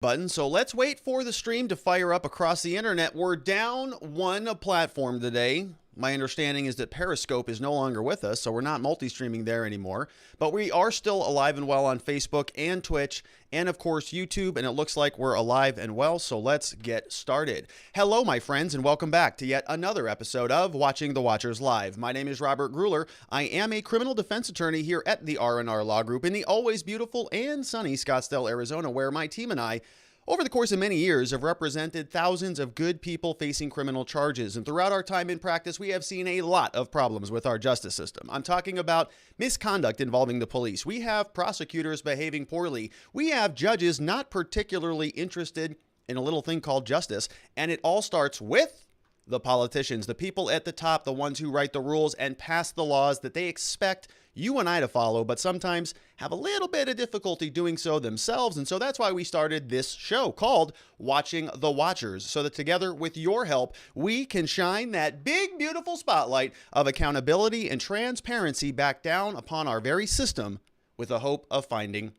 Button. So let's wait for the stream to fire up across the internet. We're down one platform today. My understanding is that Periscope is no longer with us, so we're not multi-streaming there anymore. But we are still alive and well on Facebook and Twitch and, of course, YouTube, and it looks like we're alive and well, so let's get started. Hello, my friends, and welcome back to yet another episode of Watching the Watchers Live. My name is Robert Gruler. I am a criminal defense attorney here at the R&R Law Group in the always beautiful and sunny Scottsdale, Arizona, where my team and I over the course of many years have represented thousands of good people facing criminal charges. And throughout our time in practice, we have seen a lot of problems with our justice system. I'm talking about misconduct involving the police. We have prosecutors behaving poorly. We have judges not particularly interested in a little thing called justice. And it all starts with the politicians, the people at the top, the ones who write the rules and pass the laws that they expect you and I to follow, but sometimes have a little bit of difficulty doing so themselves. And so that's why we started this show called Watching the Watchers, so that together with your help, we can shine that big, beautiful spotlight of accountability and transparency back down upon our very system with the hope of finding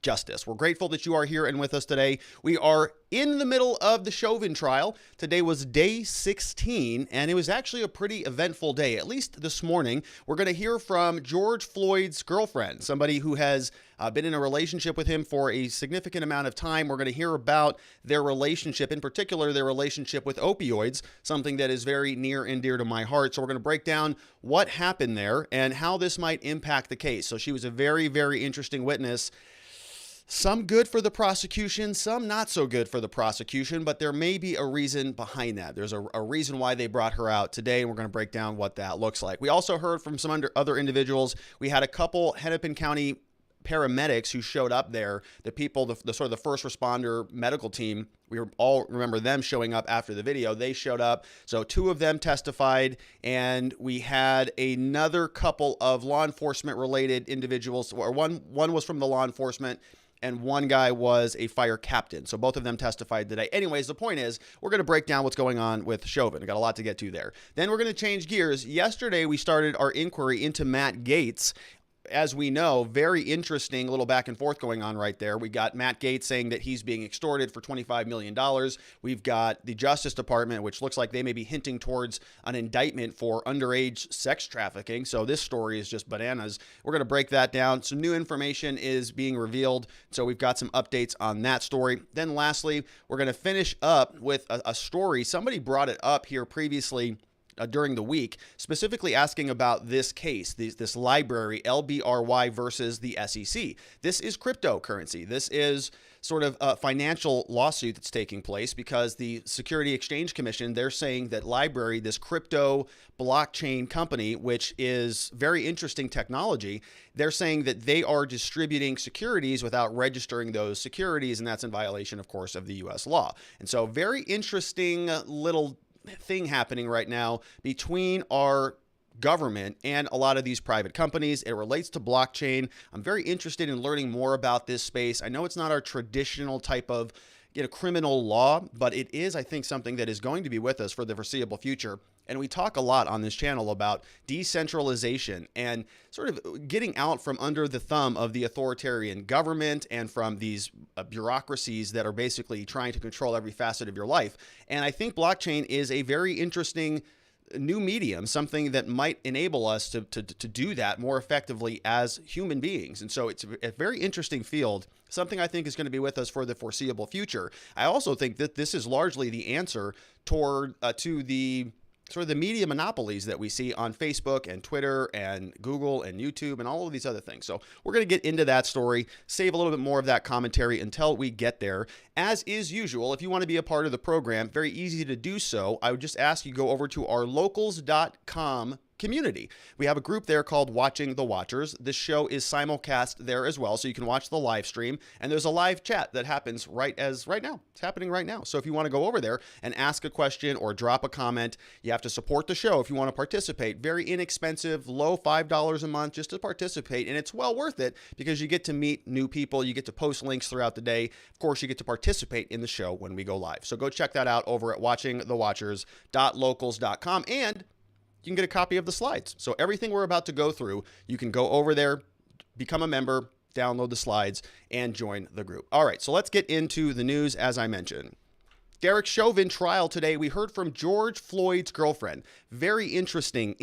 justice. We're grateful that you are here and with us today. We are in the middle of the Chauvin trial. Today was day 16, and it was actually a pretty eventful day, at least this morning. We're going to hear from George Floyd's girlfriend, somebody who has been in a relationship with him for a significant amount of time. We're going to hear about their relationship, in particular, their relationship with opioids, something that is very near and dear to my heart. So we're going to break down what happened there and how this might impact the case. So she was a very, very interesting witness. Some good for the prosecution, some not so good for the prosecution, but there may be a reason behind that. There's a reason why they brought her out today, and we're going to break down what that looks like. We also heard from some other individuals. We had a couple Hennepin County paramedics who showed up there, the people, the sort of the first responder medical team. We all remember them showing up after the video. They showed up. So two of them testified, and we had another couple of law enforcement related individuals, or one was from the law enforcement, and one guy was a fire captain. So both of them testified today. Anyways, the point is, we're going to break down what's going on with Chauvin. We've got a lot to get to there. Then we're going to change gears. Yesterday, we started our inquiry into Matt Gaetz. As we know, very interesting little back and forth going on right there. We got Matt Gaetz saying that he's being extorted for $25 million. We've got the Justice Department, which looks like they may be hinting towards an indictment for underage sex trafficking. So this story is just bananas. We're going to break that down. Some new information is being revealed. So we've got some updates on that story. then lastly, we're going to finish up with a story. Somebody brought it up here previously during the week, specifically asking about this case, this LBRY, LBRY versus the SEC. This is cryptocurrency. This is sort of a financial lawsuit that's taking place because the Securities Exchange Commission, they're saying that LBRY, this crypto blockchain company, which is very interesting technology, they're saying that they are distributing securities without registering those securities, and that's in violation, of course, of the U.S. law. And so very interesting little thing happening right now between our government and a lot of these private companies. It relates to blockchain. I'm very interested in learning more about this space. I know it's not our traditional type of criminal law, but it is, I think, something that is going to be with us for the foreseeable future. And we talk a lot on this channel about decentralization and sort of getting out from under the thumb of the authoritarian government and from these bureaucracies that are basically trying to control every facet of your life. And I think blockchain is a very interesting new medium, something that might enable us to do that more effectively as human beings. And so it's a very interesting field, something I think is going to be with us for the foreseeable future. I also think that this is largely the answer to the sort of the media monopolies that we see on Facebook and Twitter and Google and YouTube and all of these other things. So we're going to get into that story, save a little bit more of that commentary until we get there. As is usual, if you want to be a part of the program, very easy to do so. I would just ask you go over to our locals.com community. We have a group there called Watching the Watchers. This show is simulcast there as well, so you can watch the live stream, and there's a live chat that happens right now. It's happening right now. So if you want to go over there and ask a question or drop a comment, you have to support the show if you want to participate. Very inexpensive, low $5 a month just to participate, and it's well worth it because you get to meet new people, you get to post links throughout the day. Of course, you get to participate in the show when we go live. So go check that out over at watchingthewatchers.locals.com, and you can get a copy of the slides. So everything we're about to go through, you can go over there, become a member, download the slides and join the group. All right, so let's get into the news as I mentioned. Derek Chauvin trial today. We heard from George Floyd's girlfriend. Very interesting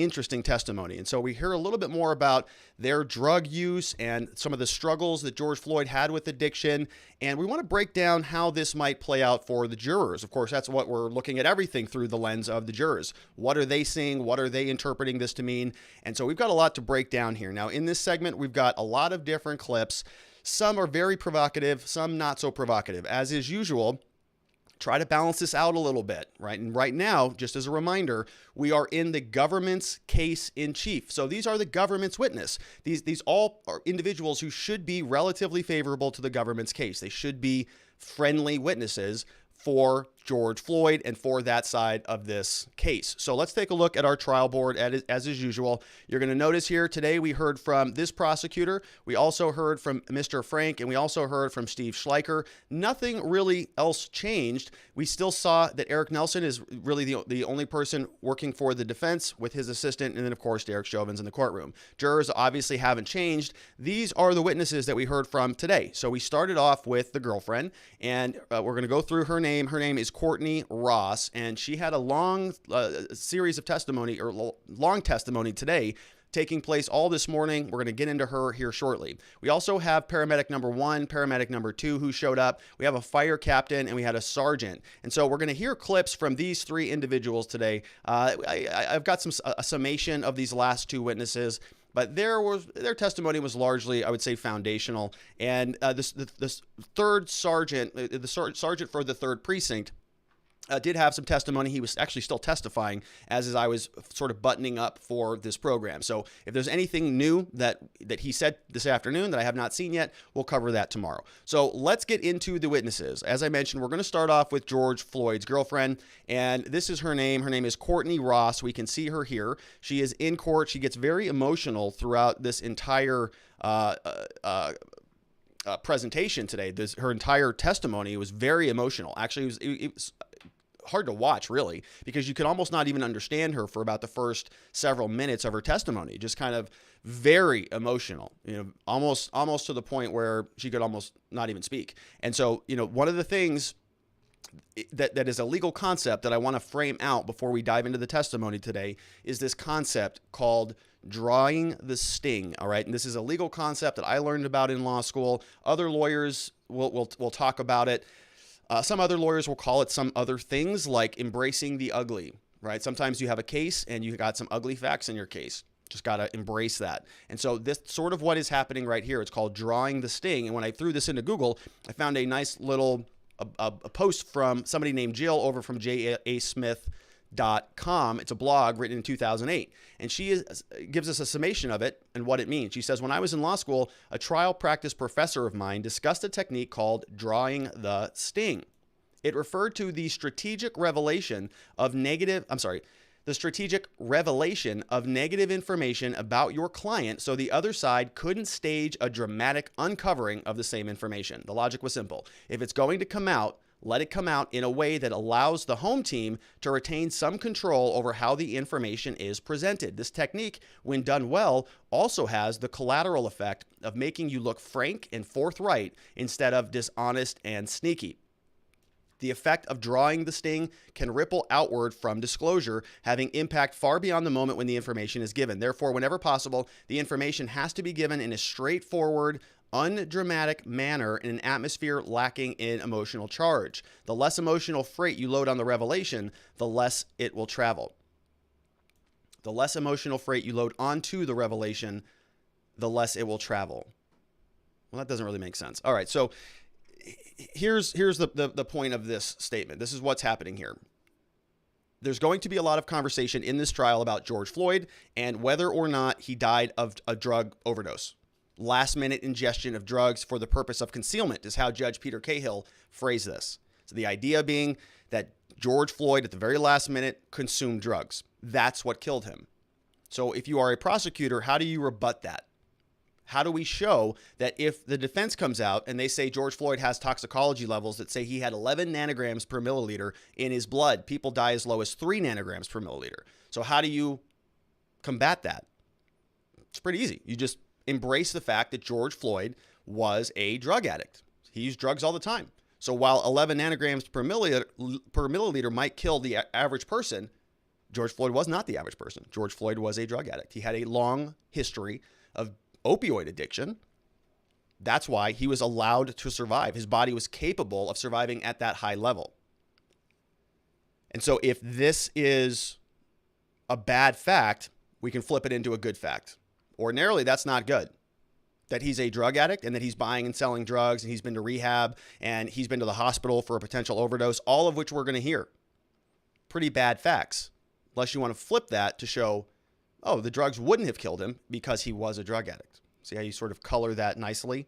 testimony. And so we hear a little bit more about their drug use and some of the struggles that George Floyd had with addiction. And we want to break down how this might play out for the jurors. Of course, that's what we're looking at, everything through the lens of the jurors. What are they seeing? What are they interpreting this to mean? And so we've got a lot to break down here. Now, in this segment, we've got a lot of different clips. Some are very provocative, some not so provocative. As is usual, try to balance this out a little bit, right? And right now, just as a reminder, we are in the government's case in chief. So these are the government's witness. These all are individuals who should be relatively favorable to the government's case. They should be friendly witnesses for George Floyd and for that side of this case. So let's take a look at our trial board as is usual. You're going to notice here today we heard from this prosecutor. We also heard from Mr. Frank, and we also heard from Steve Schleicher. Nothing really else changed. We still saw that Eric Nelson is really the only person working for the defense with his assistant, and then of course Derek Chauvin's in the courtroom. Jurors obviously haven't changed. These are the witnesses that we heard from today. So we started off with the girlfriend, and we're going to go through her name. Her name is Courteny Ross, and she had a long series of testimony, or long testimony today, taking place all this morning. We're going to get into her here shortly. We also have paramedic number 1, paramedic number 2 who showed up. We have a fire captain, and we had a sergeant. And so we're going to hear clips from these 3 individuals today. I've got a summation of these last 2 witnesses, but their testimony was largely, I would say, foundational. And this third sergeant, the sergeant for the 3rd precinct, did have some testimony. He was actually still testifying as I was sort of buttoning up for this program. So if there's anything new that he said this afternoon that I have not seen yet, we'll cover that tomorrow. So let's get into the witnesses. As I mentioned, we're going to start off with George Floyd's girlfriend, and this is her name. Her name is Courteny Ross. We can see her here. She is in court. She gets very emotional throughout this entire presentation today. Her entire testimony was very emotional. Actually, it was hard to watch, really, because you could almost not even understand her for about the first several minutes of her testimony. Just kind of very emotional, almost to the point where she could almost not even speak. And so, one of the things that is a legal concept that I want to frame out before we dive into the testimony today is this concept called drawing the sting. All right. And this is a legal concept that I learned about in law school. Other lawyers will talk about it. Some other lawyers will call it some other things, like embracing the ugly, right? Sometimes you have a case and you got some ugly facts in your case. Just got to embrace that. And so this sort of what is happening right here. It's called drawing the sting. And when I threw this into Google, I found a nice little a post from somebody named Jill over from jasmith.com. It's a blog written in 2008. And she gives us a summation of it and what it means. She says, when I was in law school, a trial practice professor of mine discussed a technique called drawing the sting. It referred to the strategic revelation of negative information about your client so the other side couldn't stage a dramatic uncovering of the same information. The logic was simple. If it's going to come out, let it come out in a way that allows the home team to retain some control over how the information is presented. This technique, when done well, also has the collateral effect of making you look frank and forthright instead of dishonest and sneaky. The effect of drawing the sting can ripple outward from disclosure, having impact far beyond the moment when the information is given. Therefore, whenever possible, the information has to be given in a straightforward, undramatic manner in an atmosphere lacking in emotional charge. The less emotional freight you load on the revelation, the less it will travel. The less emotional freight you load onto the revelation, the less it will travel. Well, that doesn't really make sense. All right, so here's the point of this statement. This is what's happening here. There's going to be a lot of conversation in this trial about George Floyd and whether or not he died of a drug overdose. Last minute ingestion of drugs for the purpose of concealment is how Judge Peter Cahill phrased this. So the idea being that George Floyd at the very last minute consumed drugs. That's what killed him. So if you are a prosecutor, how do you rebut that? How do we show that if the defense comes out and they say George Floyd has toxicology levels that say he had 11 nanograms per milliliter in his blood, people die as low as 3 nanograms per milliliter. So how do you combat that? It's pretty easy. You just embrace the fact that George Floyd was a drug addict. He used drugs all the time. So while 11 nanograms per milliliter might kill the average person, George Floyd was not the average person. George Floyd was a drug addict. He had a long history of opioid addiction. That's why he was allowed to survive. His body was capable of surviving at that high level. And so if this is a bad fact, we can flip it into a good fact. Ordinarily, that's not good. That he's a drug addict and that he's buying and selling drugs and he's been to rehab and he's been to the hospital for a potential overdose, all of which we're going to hear. Pretty bad facts. Unless you want to flip that to show, oh, the drugs wouldn't have killed him because he was a drug addict. See how you sort of color that nicely?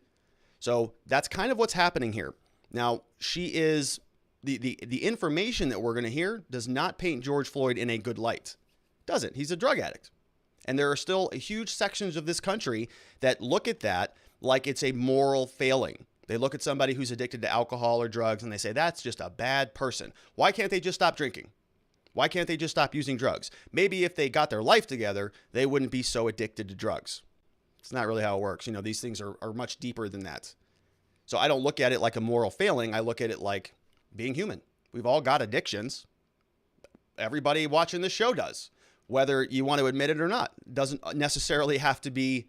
So that's kind of what's happening here. Now, she is, the information that we're going to hear does not paint George Floyd in a good light. Doesn't. He's a drug addict. And there are still huge sections of this country that look at that like it's a moral failing. They look at somebody who's addicted to alcohol or drugs and they say, that's just a bad person. Why can't they just stop drinking? Why can't they just stop using drugs? Maybe if they got their life together, they wouldn't be so addicted to drugs. It's not really how it works. You know, these things are much deeper than that. So I don't look at it like a moral failing. I look at it like being human. We've all got addictions. Everybody watching this show does, whether you want to admit it or not. It doesn't necessarily have to be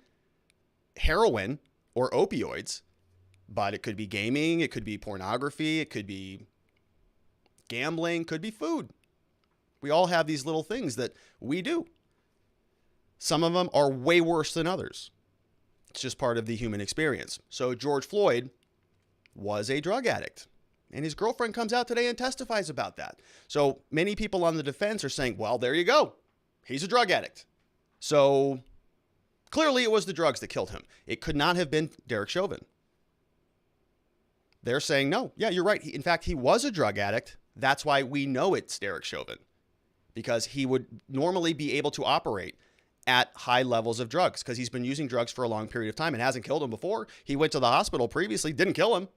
heroin or opioids, but it could be gaming. It could be pornography. It could be gambling. It could be food. We all have these little things that we do. Some of them are way worse than others. It's just part of the human experience. So George Floyd was a drug addict. And his girlfriend comes out today and testifies about that. So many people on the defense are saying, well, there you go. He's a drug addict. So clearly it was the drugs that killed him. It could not have been Derek Chauvin. They're saying, no, yeah, you're right. In fact, he was a drug addict. That's why we know it's Derek Chauvin, because he would normally be able to operate at high levels of drugs because he's been using drugs for a long period of time and hasn't killed him before. He went to the hospital previously, didn't kill him.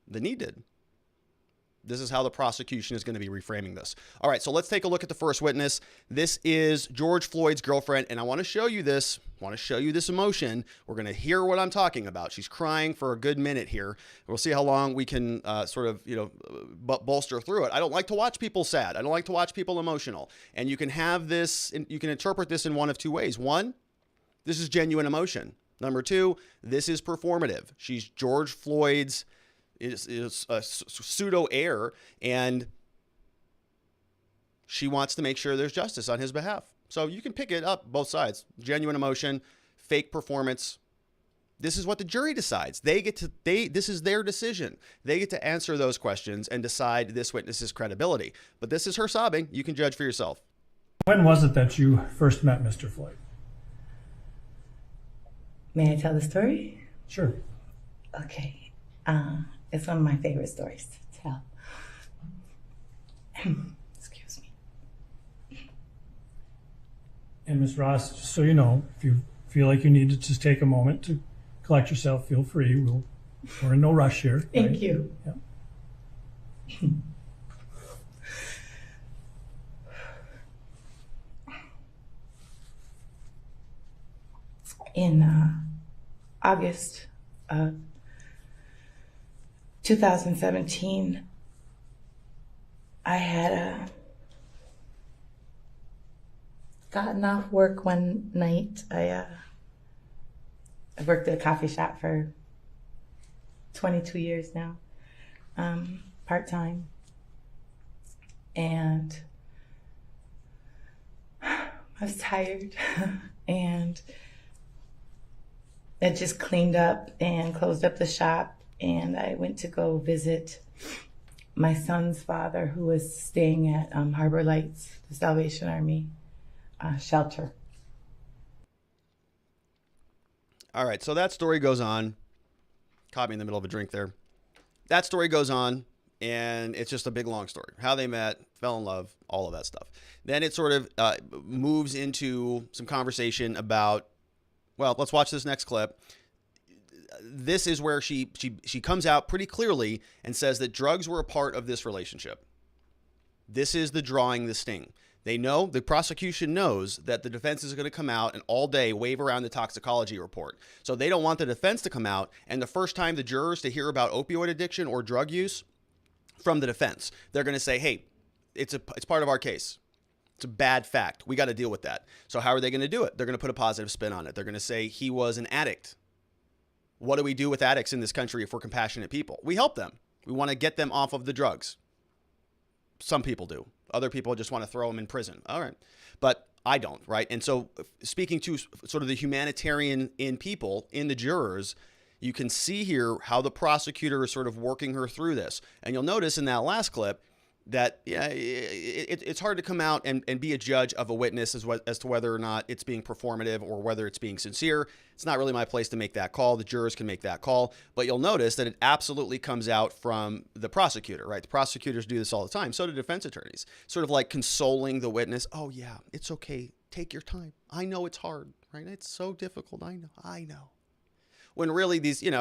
Then he did. This is how the prosecution is going to be reframing this. All right, so let's take a look at the first witness. This is George Floyd's girlfriend, and I want to show you this. I want to show you this emotion. We're going to hear what I'm talking about. She's crying for a good minute here. We'll see how long we can bolster through it. I don't like to watch people sad. I don't like to watch people emotional. And you can have this, you can interpret this in one of two ways. One, this is genuine emotion. Number two, this is performative. She's George Floyd's is a pseudo heir, and she wants to make sure there's justice on his behalf. So you can pick it up both sides. Genuine emotion, fake performance. This is what the jury decides. This is their decision. They get to answer those questions and decide this witness's credibility. But this is her sobbing. You can judge for yourself. When was it that you first met Mr. Floyd? May I tell the story? Sure. Okay. It's one of my favorite stories to tell. Excuse me. And Ms. Ross, just so you know, if you feel like you need to just take a moment to collect yourself, feel free. We're in no rush here. Thank right? you. Yeah. In August 2017, I had gotten off work one night. I worked at a coffee shop for 22 years now, part-time. And I was tired and I just cleaned up and closed up the shop, and I went to go visit my son's father, who was staying at Harbor Lights, the Salvation Army shelter. All right, so that story goes on. Caught me in the middle of a drink there. That story goes on, and it's just a big, long story. How they met, fell in love, all of that stuff. Then it sort of moves into some conversation about, well, let's watch this next clip. This is where she comes out pretty clearly and says that drugs were a part of this relationship. This is the drawing the sting. They know, the prosecution knows that the defense is going to come out and all day wave around the toxicology report. So they don't want the defense to come out and the first time the jurors to hear about opioid addiction or drug use from the defense, they're going to say, hey, it's part of our case. It's a bad fact. We got to deal with that. So how are they going to do it? They're going to put a positive spin on it. They're going to say he was an addict. What do we do with addicts in this country if we're compassionate people? We help them. We want to get them off of the drugs. Some people do. Other people just want to throw them in prison. All right. But I don't, right? And so speaking to sort of the humanitarian in people, in the jurors, you can see here how the prosecutor is sort of working her through this. And you'll notice in that last clip that it's hard to come out and be a judge of a witness as to whether or not it's being performative or whether it's being sincere. It's not really my place to make that call. The jurors can make that call. But you'll notice that it absolutely comes out from the prosecutor, right? The prosecutors do this all the time. So do defense attorneys. Sort of like consoling the witness. Oh, yeah, it's okay. Take your time. I know it's hard, right? It's so difficult. I know. When really these, I'm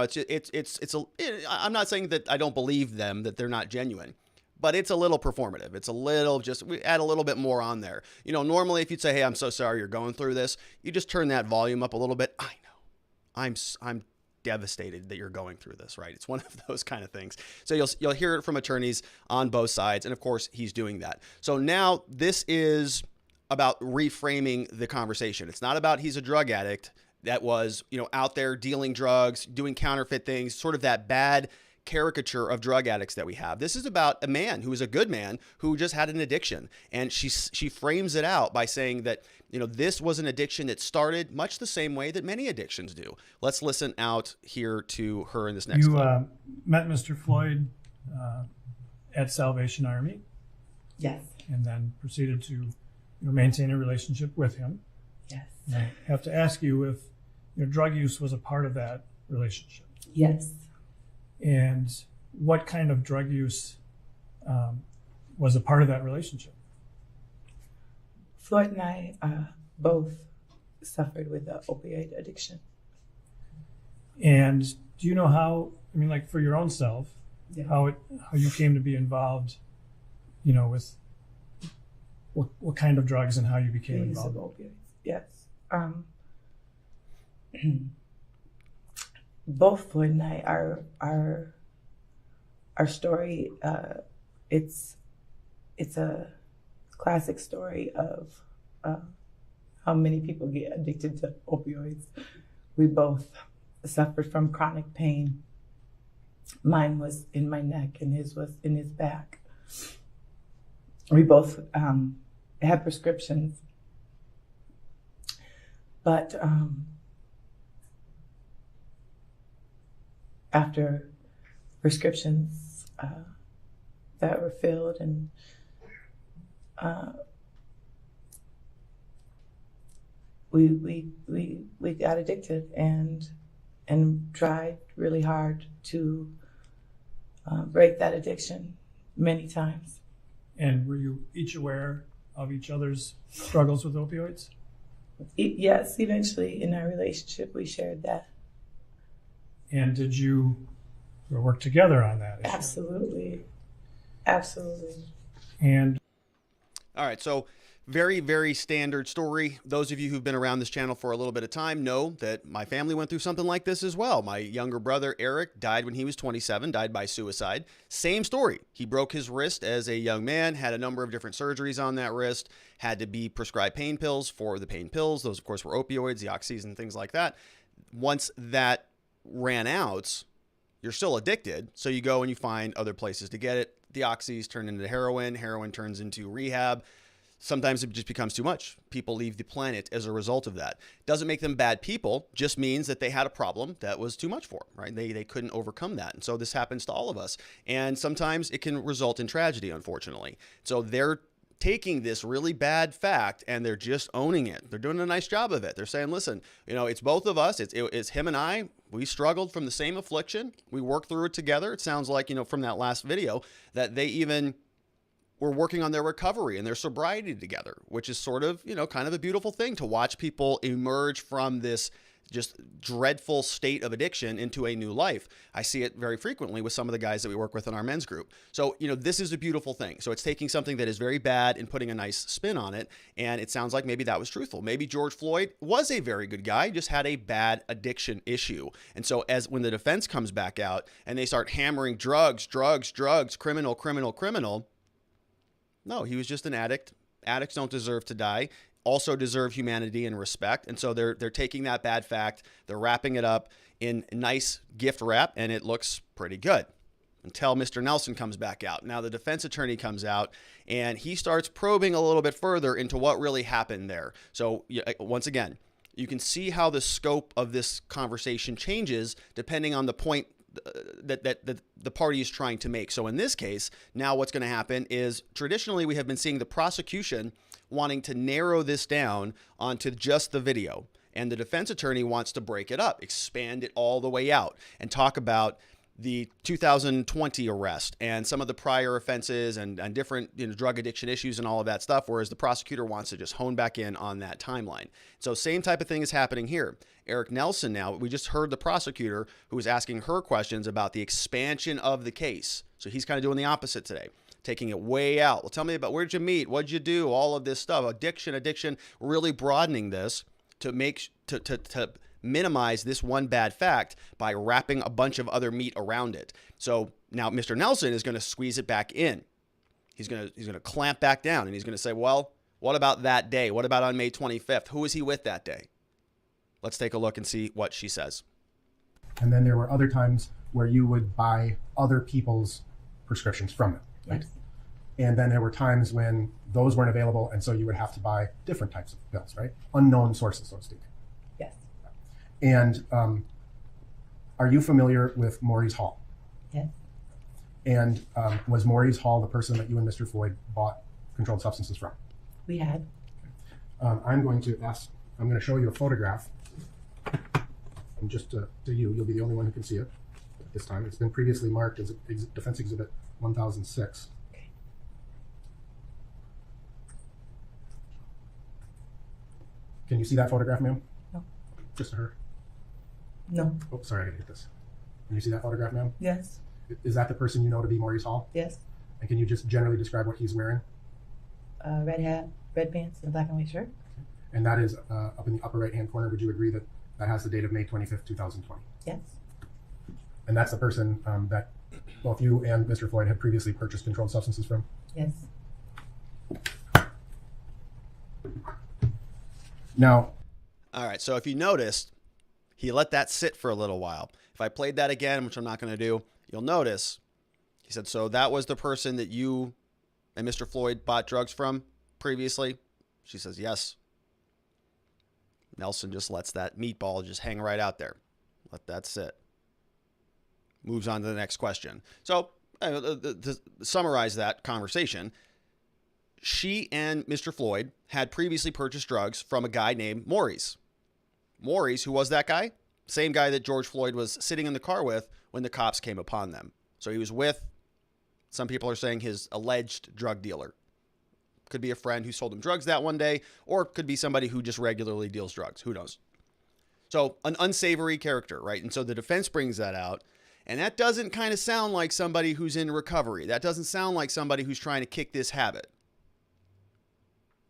not saying that I don't believe them, that they're not genuine. But it's a little performative. It's a little we add a little bit more on there. Normally if you'd say, hey, I'm so sorry you're going through this, you just turn that volume up a little bit. I know. I'm devastated that you're going through this, right? It's one of those kind of things. So you'll hear it from attorneys on both sides. And of course, he's doing that. So now this is about reframing the conversation. It's not about he's a drug addict that was, out there dealing drugs, doing counterfeit things, sort of that bad caricature of drug addicts that we have. This is about a man who is a good man who just had an addiction. And she frames it out by saying that, this was an addiction that started much the same way that many addictions do. Let's listen out here to her in this next clip. You met Mr. Floyd at Salvation Army. Yes. And then proceeded to maintain a relationship with him. Yes. And I have to ask you if drug use was a part of that relationship. Yes. And what kind of drug use was a part of that relationship? Floyd and I both suffered with the opioid addiction. And do you know how, like for your own self, Yeah. how you came to be involved, with what kind of drugs and how you became The use of involved? opioids. Yes. Both Floyd and I, our story, it's a classic story of how many people get addicted to opioids. We both suffered from chronic pain. Mine was in my neck and his was in his back. We both had prescriptions, but after prescriptions that were filled and we got addicted and tried really hard to break that addiction many times. And were you each aware of each other's struggles with opioids? Yes, eventually in our relationship we shared that. And did you work together on that issue? Absolutely. And All right, so very, very standard story. Those of you who've been around this channel for a little bit of time know that my family went through something like this as well. My younger brother, Eric, died when he was 27, died by suicide. Same story. He broke his wrist as a young man, had a number of different surgeries on that wrist, had to be prescribed pain pills for the pain pills. Those, of course, were opioids, the oxys, and things like that. Once that ran out, you're still addicted, so you go and you find other places to get it. The oxys turn into heroin. Heroin turns into rehab. Sometimes it just becomes too much. People leave the planet as a result of that. Doesn't make them bad people, just means that they had a problem that was too much for them, right? They couldn't overcome that. And so this happens to all of us. And sometimes it can result in tragedy, unfortunately. So they're taking this really bad fact and they're just owning it. They're doing a nice job of it. They're saying, listen, it's both of us. It's him and I. We struggled from the same affliction. We worked through it together. It sounds like, from that last video that they even were working on their recovery and their sobriety together, which is sort of, kind of a beautiful thing to watch people emerge from this just dreadful state of addiction into a new life. I see it very frequently with some of the guys that we work with in our men's group. So, this is a beautiful thing. So it's taking something that is very bad and putting a nice spin on it. And it sounds like maybe that was truthful. Maybe George Floyd was a very good guy, just had a bad addiction issue. And so when the defense comes back out and they start hammering drugs, criminal, no, he was just an addict. Addicts don't deserve to die. Also deserve humanity and respect. And so they're taking that bad fact, they're wrapping it up in nice gift wrap, and it looks pretty good until Mr. Nelson comes back out. Now the defense attorney comes out and he starts probing a little bit further into what really happened there. So once again, you can see how the scope of this conversation changes depending on the point that the party is trying to make. So in this case, now what's going to happen is traditionally we have been seeing the prosecution wanting to narrow this down onto just the video. And the defense attorney wants to break it up, expand it all the way out, and talk about the 2020 arrest and some of the prior offenses and different drug addiction issues and all of that stuff, whereas the prosecutor wants to just hone back in on that timeline. So same type of thing is happening here. Eric Nelson now, we just heard the prosecutor who was asking her questions about the expansion of the case. So he's kind of doing the opposite today, taking it way out. Well, tell me about where'd you meet? What'd you do? All of this stuff, addiction, really broadening this to minimize this one bad fact by wrapping a bunch of other meat around it. So now Mr. Nelson is going to squeeze it back in. He's going to clamp back down, and he's going to say, well, what about that day? What about on May 25th? Who was he with that day? Let's take a look and see what she says. And then there were other times where you would buy other people's prescriptions from them, right? Yes. And then there were times when those weren't available, and so you would have to buy different types of pills, right? Unknown sources, so to speak. Yes. And are you familiar with Maurice Hall? Yes. And was Maurice Hall the person that you and Mr. Floyd bought controlled substances from? We had. I'm going to show you a photograph. And just to you'll be the only one who can see it at this time. It's been previously marked as Defense Exhibit 1006. Okay. Can you see that photograph, ma'am? No. Just her. No. Oh, sorry, I gotta get this. Can you see that photograph, ma'am? Yes. Is that the person you know to be Maurice Hall? Yes. And can you just generally describe what he's wearing? Red hat, red pants, and a black and white shirt. And that is up in the upper right-hand corner. Would you agree that that has the date of May 25th, 2020? Yes. And that's the person that both you and Mr. Floyd had previously purchased controlled substances from? Yes. Now, All right, so if you noticed, he let that sit for a little while. If I played that again, which I'm not going to do, you'll notice he said, so that was the person that you and Mr. Floyd bought drugs from previously? She says, yes. Nelson just lets that meatball just hang right out there. Let that sit. Moves on to the next question. So to summarize that conversation, she and Mr. Floyd had previously purchased drugs from a guy named Maurice. Maurice, who was that guy? Same guy that George Floyd was sitting in the car with when the cops came upon them. So he was with, some people are saying, his alleged drug dealer. Could be a friend who sold him drugs that one day, or could be somebody who just regularly deals drugs. Who knows? So an unsavory character, right? And so the defense brings that out. And that doesn't kind of sound like somebody who's in recovery. That doesn't sound like somebody who's trying to kick this habit.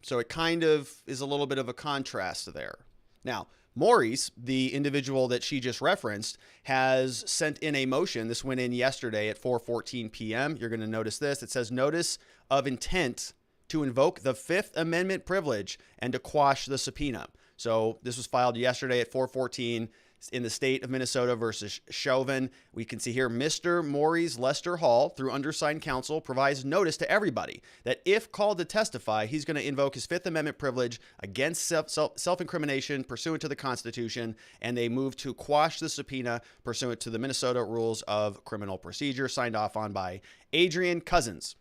So it kind of is a little bit of a contrast there. Now, Maurice, the individual that she just referenced, has sent in a motion. This went in yesterday at 4:14 p.m. You're going to notice this. It says notice of intent to invoke the Fifth Amendment privilege and to quash the subpoena. So this was filed yesterday at 4:14 in the state of Minnesota versus Chauvin. We can see here Mr. Maurice Lester Hall, through undersigned counsel, provides notice to everybody that if called to testify, he's going to invoke his Fifth Amendment privilege against self-incrimination pursuant to the Constitution, and they move to quash the subpoena pursuant to the Minnesota Rules of Criminal Procedure, signed off on by Adrian Cousins,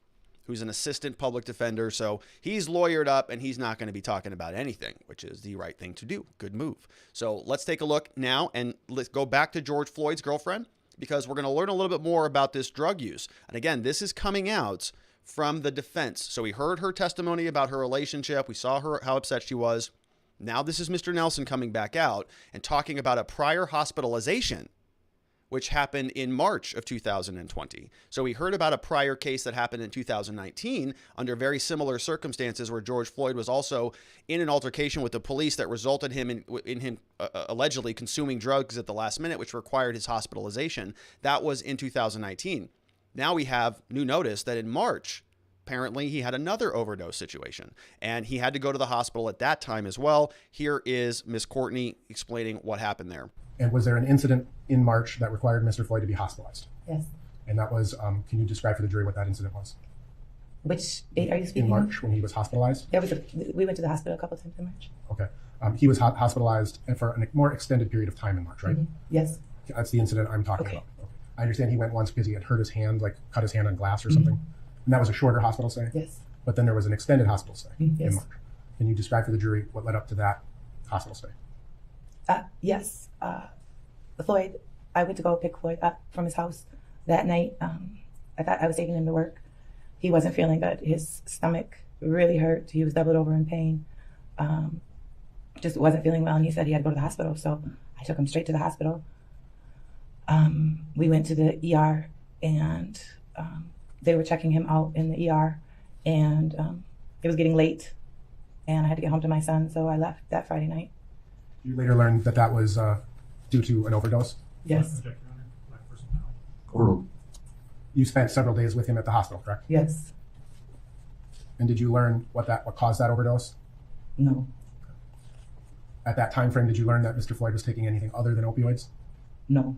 who's an assistant public defender. So he's lawyered up and he's not going to be talking about anything, which is the right thing to do. Good move. So let's take a look now and let's go back to George Floyd's girlfriend, because we're going to learn a little bit more about this drug use. And again, this is coming out from the defense. So we heard her testimony about her relationship. We saw her, how upset she was. Now this is Mr. Nelson coming back out and talking about a prior hospitalization, which happened in March of 2020. So we heard about a prior case that happened in 2019 under very similar circumstances, where George Floyd was also in an altercation with the police that resulted in him allegedly consuming drugs at the last minute, which required his hospitalization. That was in 2019. Now we have new notice that in March, apparently he had another overdose situation, and he had to go to the hospital at that time as well. Here is Miss Courteny explaining what happened there. And was there an incident in March that required Mr. Floyd to be hospitalized? Yes. And that was, can you describe for the jury what that incident was? Which date are you speaking In March, when he was hospitalized? we went to the hospital a couple times in March. Okay. He was hospitalized for a more extended period of time in March, right? Yes. That's the incident I'm talking Okay. about. Okay. I understand he went once because he had hurt his hand, like cut his hand on glass or something. And that was a shorter hospital stay? Yes. But then there was an extended hospital stay in Yes. March. Can you describe for the jury what led up to that hospital stay? Yes. Floyd, I went to go pick Floyd up from his house that night. I thought I was taking him to work. He wasn't feeling good. His stomach really hurt. He was doubled over in pain. Just wasn't feeling well, and he said he had to go to the hospital. So I took him straight to the hospital. We went to the ER, and they were checking him out in the ER, and it was getting late, and I had to get home to my son, so I left that Friday night. You later learned that that was due to an overdose? Yes. You spent several days with him at the hospital, correct? Yes. And did you learn what caused that overdose? No. At that time frame, did you learn that Mr. Floyd was taking anything other than opioids? No.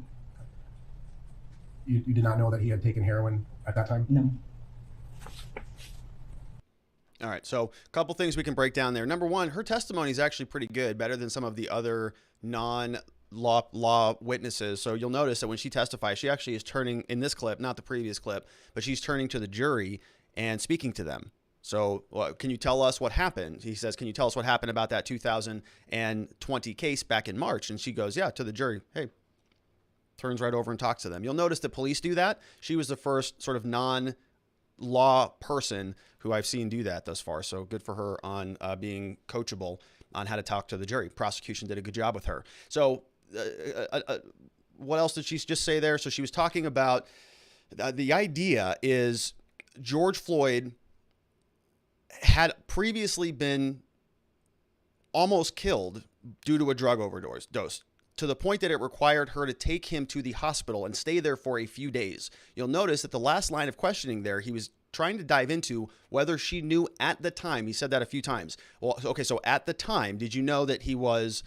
You did not know that he had taken heroin at that time? No. All right, so a couple things we can break down there. Number one, her testimony is actually pretty good, better than some of the other non-law witnesses. So you'll notice that when she testifies, she actually is turning, in this clip, not the previous clip, but she's turning to the jury and speaking to them. So can you tell us what happened? He says, can you tell us what happened about that 2020 case back in March? And she goes, yeah, to the jury. Hey, turns right over and talks to them. You'll notice that police do that. She was the first sort of non-law person who I've seen do that thus far. So good for her on being coachable on how to talk to the jury. Prosecution did a good job with her. So what else did she just say there? So she was talking about the idea is George Floyd had previously been almost killed due to a drug overdose, to the point that it required her to take him to the hospital and stay there for a few days. You'll notice that the last line of questioning there, he was trying to dive into whether she knew at the time. He said that a few times. Well, okay, so at the time, did you know that he was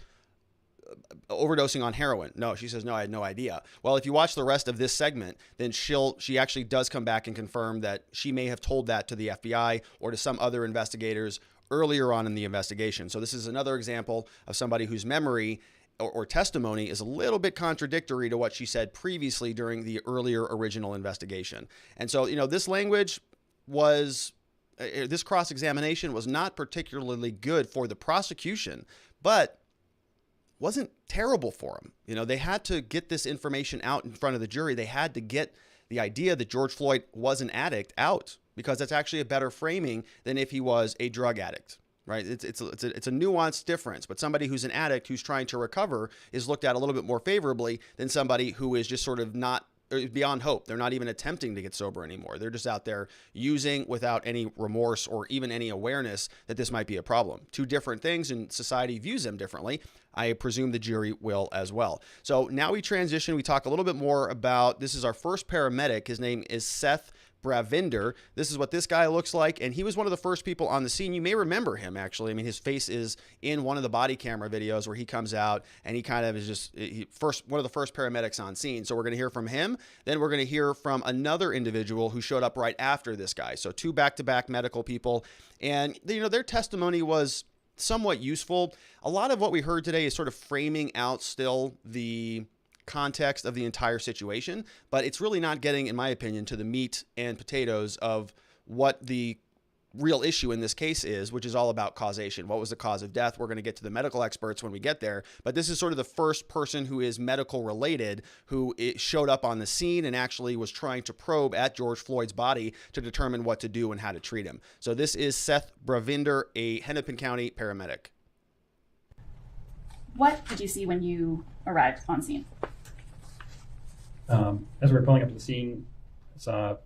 overdosing on heroin? No, she says, no, I had no idea. Well, if you watch the rest of this segment, then she actually does come back and confirm that she may have told that to the FBI or to some other investigators earlier on in the investigation. So this is another example of somebody whose memory or testimony is a little bit contradictory to what she said previously during the earlier original investigation. And so, this language was, this cross-examination was not particularly good for the prosecution, but wasn't terrible for them. They had to get this information out in front of the jury. They had to get the idea that George Floyd was an addict out, because that's actually a better framing than if he was a drug addict. Right? It's a nuanced difference, but somebody who's an addict who's trying to recover is looked at a little bit more favorably than somebody who is just sort of not beyond hope. They're not even attempting to get sober anymore. They're just out there using without any remorse or even any awareness that this might be a problem. Two different things, and society views them differently. I presume the jury will as well. So now we transition. We talk a little bit more about, this is our first paramedic. His name is Seth Bravinder. This is what this guy looks like, and he was one of the first people on the scene. You may remember him, actually. I mean, his face is in one of the body camera videos where he comes out, and he kind of is just one of the first paramedics on scene. So we're going to hear from him. Then we're going to hear from another individual who showed up right after this guy. So two back-to-back medical people, and their testimony was somewhat useful. A lot of what we heard today is sort of framing out still the context of the entire situation, but it's really not getting, in my opinion, to the meat and potatoes of what the real issue in this case is, which is all about causation. What was the cause of death? We're going to get to the medical experts when we get there, but this is sort of the first person who is medical related who showed up on the scene and actually was trying to probe at George Floyd's body to determine what to do and how to treat him. So this is Seth Bravinder, a Hennepin County paramedic. What did you see when you arrived on scene? As we were pulling up to the scene, I saw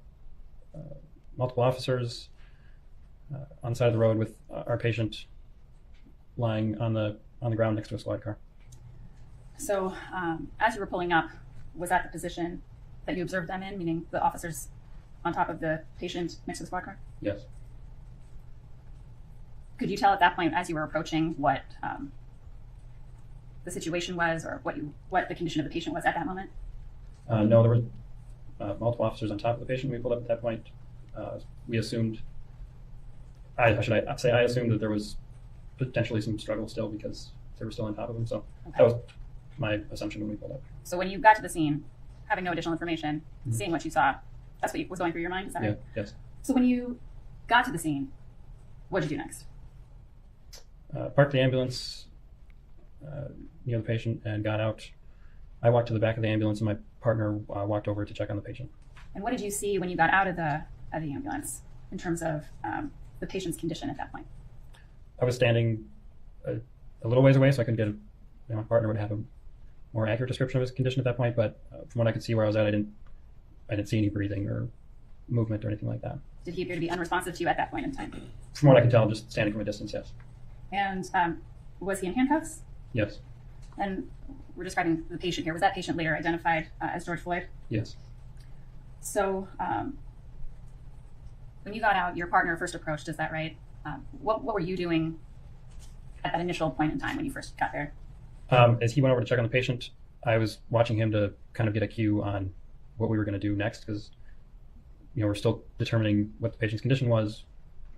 multiple officers on the side of the road with our patient lying on the ground next to a squad car. So as you were pulling up, was that the position that you observed them in, meaning the officers on top of the patient next to the squad car? Yes. Could you tell at that point, as you were approaching, what the situation was, or what the condition of the patient was at that moment? No, there were multiple officers on top of the patient when we pulled up at that point. We assumed, I assumed that there was potentially some struggle still because they were still on top of him. So Okay. that was my assumption when we pulled up. So when you got to the scene, having no additional information, seeing what you saw, that's what was going through your mind, is that Yeah, right? yes. So when you got to the scene, what did you do next? Parked the ambulance near the patient and got out. I walked to the back of the ambulance and my partner walked over to check on the patient. And what did you see when you got out of the ambulance in terms of the patient's condition at that point? I was standing a little ways away, so I could get my partner would have a more accurate description of his condition at that point. But from what I could see where I was at, I didn't see any breathing or movement or anything like that. Did he appear to be unresponsive to you at that point in time? From what I could tell, just standing from a distance, yes. And was he in handcuffs? Yes. And we're describing the patient here. Was that patient later identified as George Floyd? Yes. So when you got out, your partner first approached, is that right? What were you doing at that initial point in time when you first got there? As he went over to check on the patient, I was watching him to kind of get a cue on what we were going to do next because, we're still determining what the patient's condition was.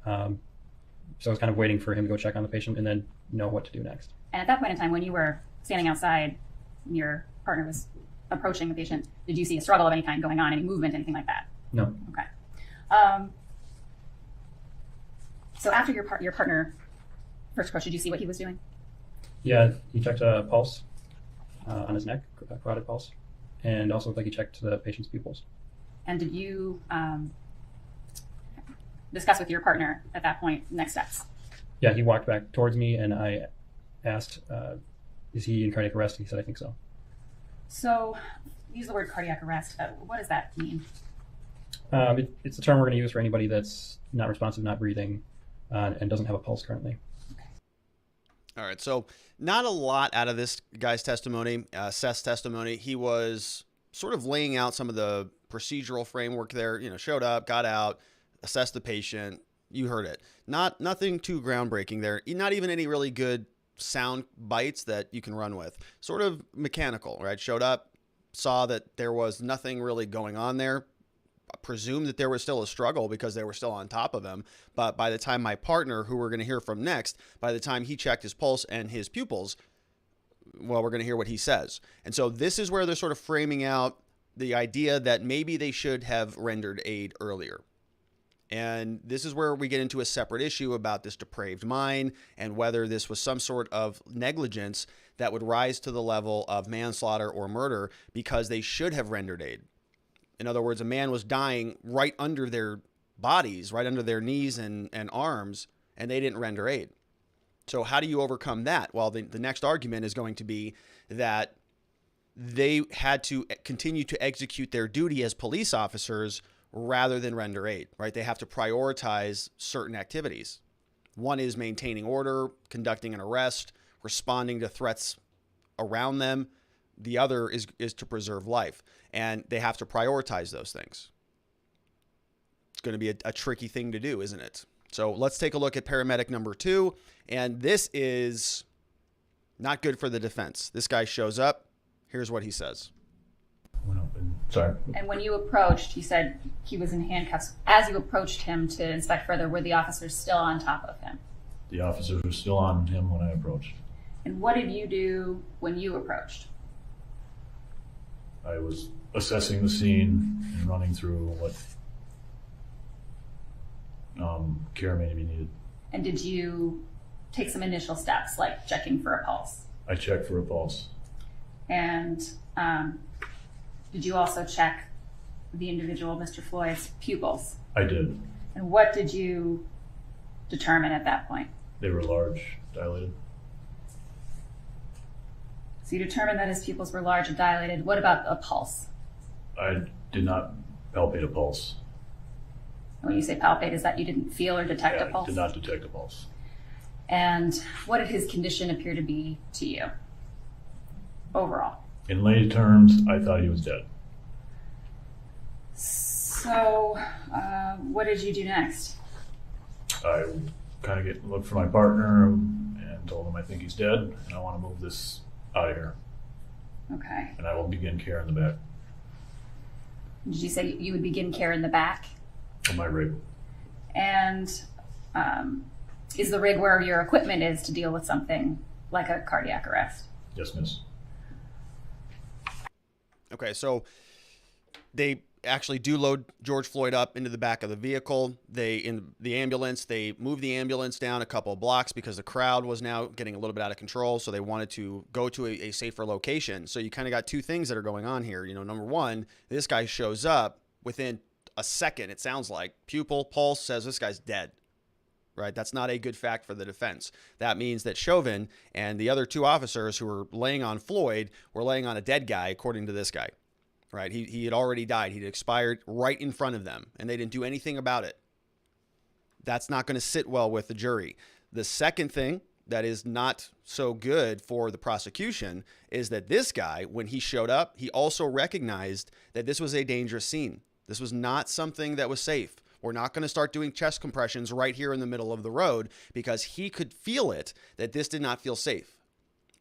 So I was kind of waiting for him to go check on the patient and then know what to do next. And at that point in time, when you were standing outside, your partner was approaching the patient, did you see a struggle of any kind going on, any movement, anything like that? No. Okay. So after your partner first approached, did you see what he was doing? Yeah, he checked a pulse on his neck, a carotid pulse, and also looked like he checked the patient's pupils. And did you discuss with your partner at that point next steps? Yeah, he walked back towards me and I asked, is he in cardiac arrest? He said, I think so. So use the word cardiac arrest. What does that mean? It's a term we're going to use for anybody that's not responsive, not breathing, and doesn't have a pulse currently. All right, so not a lot out of this guy's testimony, Seth's testimony. He was sort of laying out some of the procedural framework there, showed up, got out, assessed the patient. You heard it. Nothing too groundbreaking there. Not even any really good sound bites that you can run with. Sort of mechanical, right? Showed up, saw that there was nothing really going on there. I presumed that there was still a struggle because they were still on top of him. But by the time my partner, who we're going to hear from next, by the time he checked his pulse and his pupils, well, we're going to hear what he says. And so this is where they're sort of framing out the idea that maybe they should have rendered aid earlier. And this is where we get into a separate issue about this depraved mind and whether this was some sort of negligence that would rise to the level of manslaughter or murder because they should have rendered aid. In other words, a man was dying right under their bodies, right under their knees and arms, and they didn't render aid. So how do you overcome that? Well, the next argument is going to be that they had to continue to execute their duty as police officers rather than render aid, right? They have to prioritize certain activities. One is maintaining order, conducting an arrest, responding to threats around them. The other is to preserve life, and they have to prioritize those things. It's going to be a tricky thing to do, isn't it? So let's take a look at paramedic number 2, and this is not good for the defense. This guy shows up. Here's what he says. And when you approached, you said he was in handcuffs. As you approached him to inspect further, were the officers still on top of him? The officers were still on him when I approached. And what did you do when you approached? I was assessing the scene and running through what care may be needed. And did you take some initial steps, like checking for a pulse? I checked for a pulse. And did you also check the individual, Mr. Floyd's pupils? I did. And what did you determine at that point? They were large, dilated. So you determined that his pupils were large and dilated. What about a pulse? I did not palpate a pulse. And when you say palpate, is that you didn't feel or detect a I pulse? did not detect a pulse. And what did his condition appear to be to you overall? In lay terms, I thought he was dead. So what did you do next? I kind of looked for my partner and told him I think he's dead and I want to move this out of here. Okay. And I will begin care in the back Did you say you would begin care in the back? of my rig. And is the rig where your equipment is to deal with something like a cardiac arrest? Yes, miss. Okay, so they actually do load George Floyd up into the back of the vehicle. In the ambulance, they move the ambulance down a couple of blocks because the crowd was now getting a little bit out of control. So they wanted to go to a safer location. So you kind of got two things that are going on here. You know, number one, this guy shows up within a second. It sounds like pupil pulse says this guy's dead. Right? That's not a good fact for the defense. That means that Chauvin and the other two officers who were laying on Floyd were laying on a dead guy, according to this guy. Right? He had already died. He'd expired right in front of them, and they didn't do anything about it. That's not going to sit well with the jury. The second thing that is not so good for the prosecution is that this guy, when he showed up, he also recognized that this was a dangerous scene. This was not something that was safe. We're not going to start doing chest compressions right here in the middle of the road because he could feel it that this did not feel safe.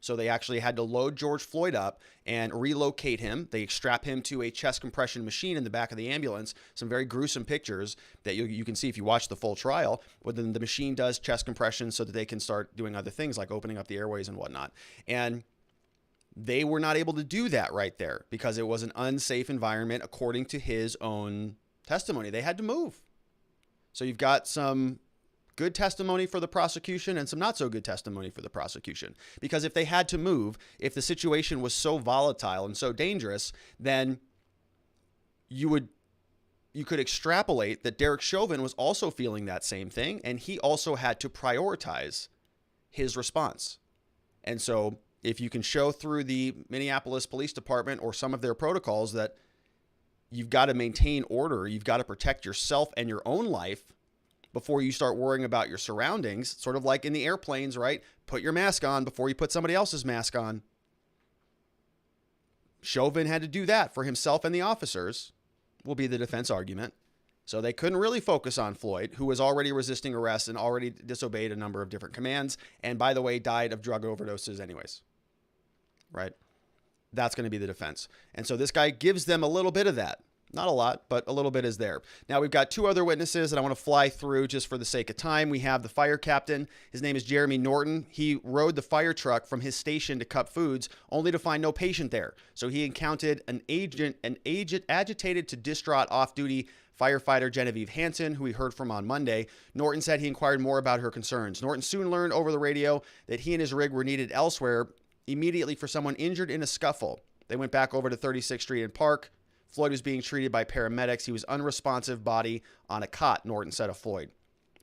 So they actually had to load George Floyd up and relocate him. They strap him to a chest compression machine in the back of the ambulance. Some very gruesome pictures that you can see if you watch the full trial. But then the machine does chest compression so that they can start doing other things like opening up the airways and whatnot. And they were not able to do that right there because it was an unsafe environment according to his own testimony. They had to move. So you've got some good testimony for the prosecution and some not so good testimony for the prosecution. Because if they had to move, if the situation was so volatile and so dangerous, then you could extrapolate that Derek Chauvin was also feeling that same thing, and he also had to prioritize his response. And so if you can show through the Minneapolis Police Department or some of their protocols that you've got to maintain order, you've got to protect yourself and your own life before you start worrying about your surroundings, sort of like in the airplanes, right? Put your mask on before you put somebody else's mask on. Chauvin had to do that for himself and the officers, will be the defense argument. So they couldn't really focus on Floyd, who was already resisting arrest and already disobeyed a number of different commands. And by the way, died of drug overdoses anyways, right? That's going to be the defense. And so this guy gives them a little bit of that. Not a lot, but a little bit is there. Now we've got two other witnesses that I want to fly through just for the sake of time. We have the fire captain. His name is Jeremy Norton. He rode the fire truck from his station to Cup Foods only to find no patient there. So he encountered an agitated to distraught off-duty firefighter Genevieve Hansen, who we heard from on Monday. Norton said he inquired more about her concerns. Norton soon learned over the radio that he and his rig were needed elsewhere immediately for someone injured in a scuffle. They went back over to 36th Street and Park. Floyd was being treated by paramedics. He was unresponsive, body on a cot, Norton said of Floyd.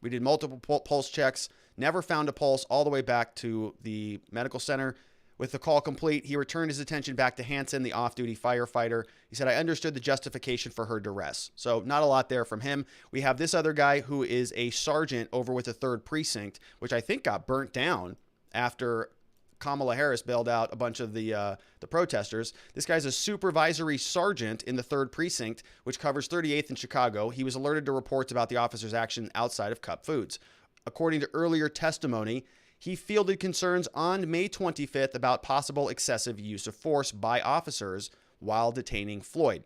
We did multiple pulse checks, never found a pulse all the way back to the medical center. With the call complete, he returned his attention back to Hansen, the off-duty firefighter. He said, I understood the justification for her duress. So not a lot there from him. We have this other guy who is a sergeant over with the 3rd Precinct, which I think got burnt down after Kamala Harris bailed out a bunch of the protesters. This guy's a supervisory sergeant in the 3rd Precinct, which covers 38th in Chicago. He was alerted to reports about the officer's action outside of Cup Foods. According to earlier testimony, he fielded concerns on May 25th about possible excessive use of force by officers while detaining Floyd.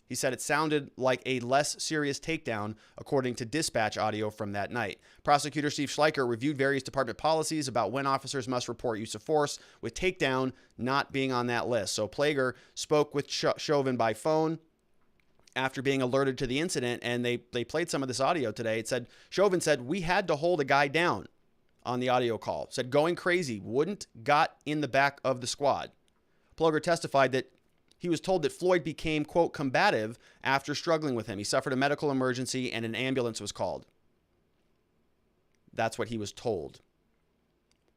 He said it sounded like a less serious takedown, according to dispatch audio from that night. Prosecutor Steve Schleicher reviewed various department policies about when officers must report use of force, with takedown not being on that list. So Plager spoke with Chauvin by phone after being alerted to the incident, and they played some of this audio today. It said, Chauvin said, we had to hold a guy down on the audio call. Said going crazy, wouldn't got in the back of the squad. Plager testified that he was told that Floyd became, quote, combative after struggling with him. He suffered a medical emergency and an ambulance was called. That's what he was told.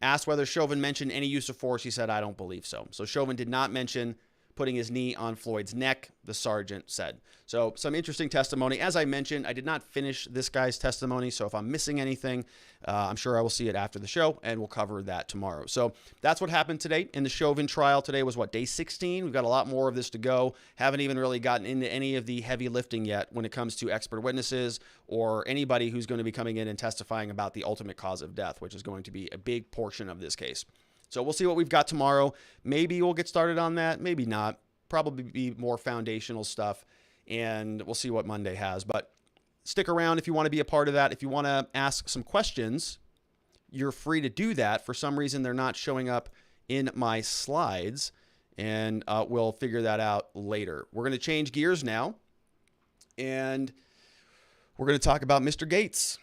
Asked whether Chauvin mentioned any use of force, he said, I don't believe so. So Chauvin did not mention putting his knee on Floyd's neck, the sergeant said. So some interesting testimony. As I mentioned, I did not finish this guy's testimony, so if I'm missing anything, I'm sure I will see it after the show, and we'll cover that tomorrow. So that's what happened today in the Chauvin trial. Today was, day 16? We've got a lot more of this to go. Haven't even really gotten into any of the heavy lifting yet when it comes to expert witnesses or anybody who's going to be coming in and testifying about the ultimate cause of death, which is going to be a big portion of this case. So we'll see what we've got tomorrow. Maybe we'll get started on that. Maybe not. Probably be more foundational stuff. And we'll see what Monday has. But stick around if you want to be a part of that. If you want to ask some questions, you're free to do that. For some reason, they're not showing up in my slides. And we'll figure that out later. We're going to change gears now. And we're going to talk about Mr. Gaetz.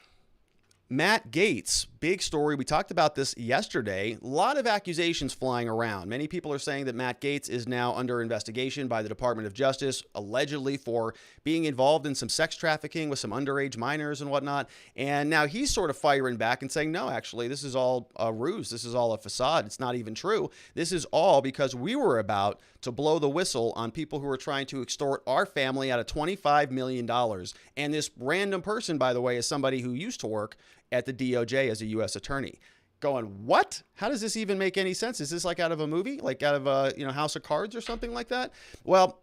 Matt Gaetz, big story. We talked about this yesterday. A lot of accusations flying around. Many people are saying that Matt Gaetz is now under investigation by the Department of Justice, allegedly for being involved in some sex trafficking with some underage minors and whatnot. And now he's sort of firing back and saying, no, actually, this is all a ruse. This is all a facade. It's not even true. This is all because we were about to blow the whistle on people who were trying to extort our family out of $25 million. And this random person, by the way, is somebody who used to work at the DOJ as a U.S. attorney. Going, what? How does this even make any sense? Is this like out of a movie, like out of a House of Cards or something like that? Well,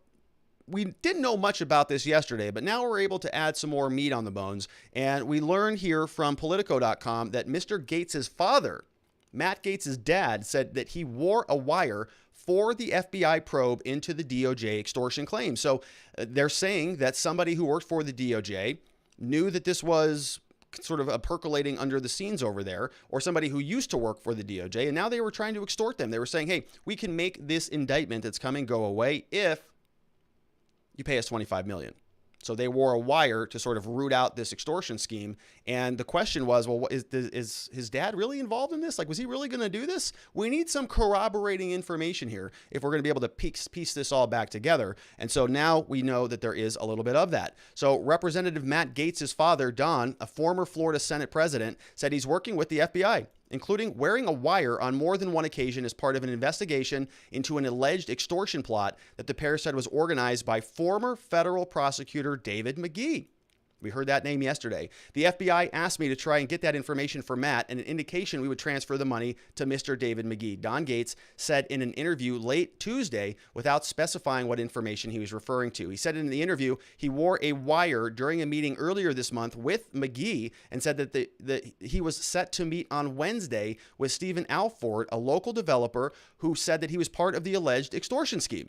we didn't know much about this yesterday, but now we're able to add some more meat on the bones. And we learned here from Politico.com that Mr. Gaetz's father, Matt Gaetz's dad, said that he wore a wire for the FBI probe into the DOJ extortion claim. So they're saying that somebody who worked for the DOJ knew that this was sort of a percolating under the scenes over there, or somebody who used to work for the DOJ, and now they were trying to extort them. They were saying, hey, we can make this indictment that's coming go away if you pay us $25 million. So they wore a wire to sort of root out this extortion scheme. And the question was, well, is his dad really involved in this? Like, was he really going to do this? We need some corroborating information here if we're going to be able to piece this all back together. And so now we know that there is a little bit of that. So Representative Matt Gaetz's father, Don, a former Florida Senate president, said he's working with the FBI, including wearing a wire on more than one occasion as part of an investigation into an alleged extortion plot that the pair said was organized by former federal prosecutor David McGee. We heard that name yesterday. The FBI asked me to try and get that information for Matt and an indication we would transfer the money to Mr. David McGee. Don Gaetz said in an interview late Tuesday without specifying what information he was referring to. He said in the interview he wore a wire during a meeting earlier this month with McGee and said that he was set to meet on Wednesday with Stephen Alford, a local developer who said that he was part of the alleged extortion scheme.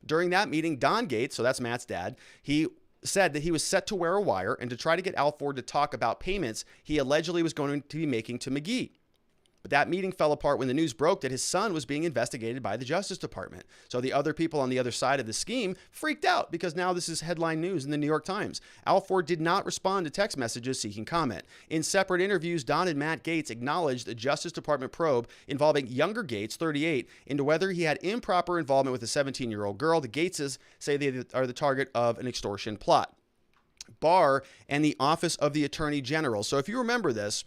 During that meeting, Don Gaetz, so that's Matt's dad, he said that he was set to wear a wire and to try to get Alford to talk about payments he allegedly was going to be making to McGee. But that meeting fell apart when the news broke that his son was being investigated by the Justice Department. So the other people on the other side of the scheme freaked out because now this is headline news in the New York Times. Alford did not respond to text messages seeking comment. In separate interviews, Don and Matt Gaetz acknowledged a Justice Department probe involving younger Gaetz, 38, into whether he had improper involvement with a 17-year-old girl. The Gaetzes say they are the target of an extortion plot. LBRY and the Office of the Attorney General. So if you remember this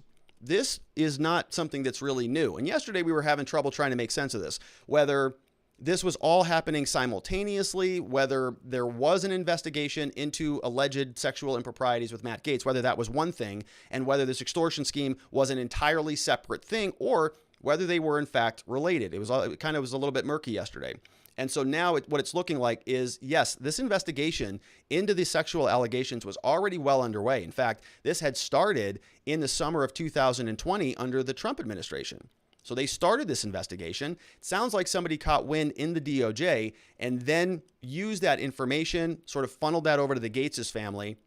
is not something that's really new. And yesterday we were having trouble trying to make sense of this, whether this was all happening simultaneously, whether there was an investigation into alleged sexual improprieties with Matt Gaetz, whether that was one thing, and whether this extortion scheme was an entirely separate thing, or whether they were in fact related. It kind of was a little bit murky yesterday. And so now what it's looking like is, yes, this investigation into the sexual allegations was already well underway. In fact, this had started in the summer of 2020 under the Trump administration. So they started this investigation. It sounds like somebody caught wind in the DOJ and then used that information, sort of funneled that over to the Gaetz's family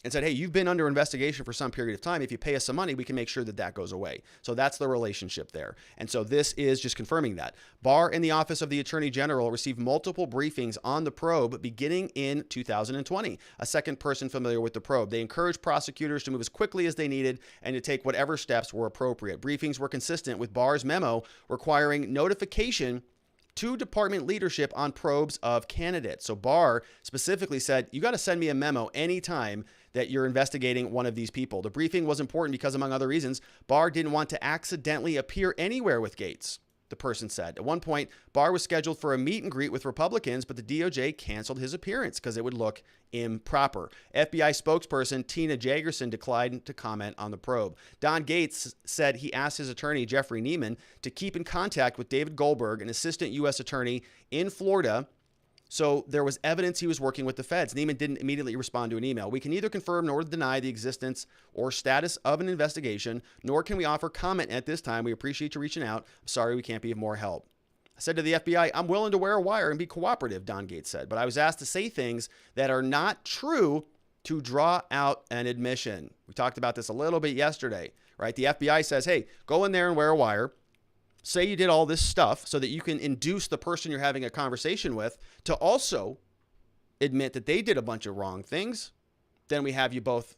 and said, hey, you've been under investigation for some period of time. If you pay us some money, we can make sure that that goes away. So that's the relationship there. And so this is just confirming that. LBRY and the Office of the Attorney General received multiple briefings on the probe beginning in 2020. A second person familiar with the probe. They encouraged prosecutors to move as quickly as they needed and to take whatever steps were appropriate. Briefings were consistent with LBRY's memo requiring notification to department leadership on probes of candidates. So Barr specifically said, you got to send me a memo anytime that you're investigating one of these people. The briefing was important because, among other reasons, Barr didn't want to accidentally appear anywhere with Gaetz, the person said. At one point, Barr was scheduled for a meet and greet with Republicans, but the DOJ canceled his appearance because it would look improper. FBI spokesperson Tina Jagerson declined to comment on the probe. Don Gaetz said he asked his attorney, Jeffrey Neiman, to keep in contact with David Goldberg, an assistant U.S. attorney in Florida, so there was evidence he was working with the feds. Neiman didn't immediately respond to an email. We can neither confirm nor deny the existence or status of an investigation, nor can we offer comment at this time. We appreciate you reaching out. I'm sorry we can't be of more help. I said to the FBI, I'm willing to wear a wire and be cooperative, Don Gaetz said, but I was asked to say things that are not true to draw out an admission. We talked about this a little bit yesterday, right? The FBI says, hey, go in there and wear a wire. Say you did all this stuff so that you can induce the person you're having a conversation with to also admit that they did a bunch of wrong things. Then we have you both.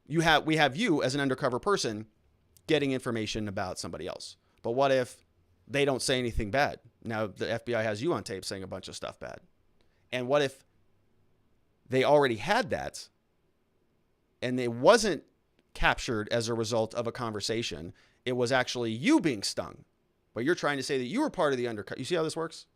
We have you as an undercover person getting information about somebody else. But what if they don't say anything bad? Now the FBI has you on tape saying a bunch of stuff bad. And what if they already had that and it wasn't captured as a result of a conversation? It was actually you being stung, but you're trying to say that you were part of the undercover. You see how this works?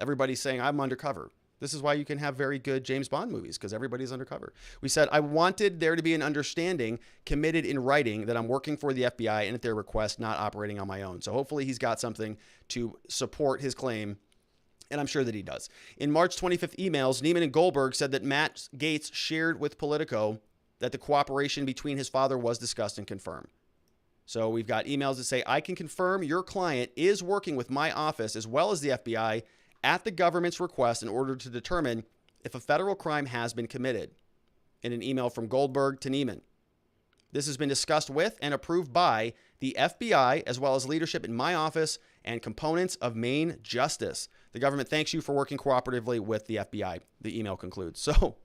Everybody's saying I'm undercover. This is why you can have very good James Bond movies, because everybody's undercover. We said, I wanted there to be an understanding committed in writing that I'm working for the FBI and at their request, not operating on my own. So hopefully he's got something to support his claim, and I'm sure that he does. In March 25th emails, Neiman and Goldberg said that Matt Gaetz shared with Politico that the cooperation between his father was discussed and confirmed. So we've got emails that say, I can confirm your client is working with my office as well as the FBI at the government's request in order to determine if a federal crime has been committed. In an email from Goldberg to Neiman. This has been discussed with and approved by the FBI as well as leadership in my office and components of Maine Justice. The government thanks you for working cooperatively with the FBI. The email concludes. So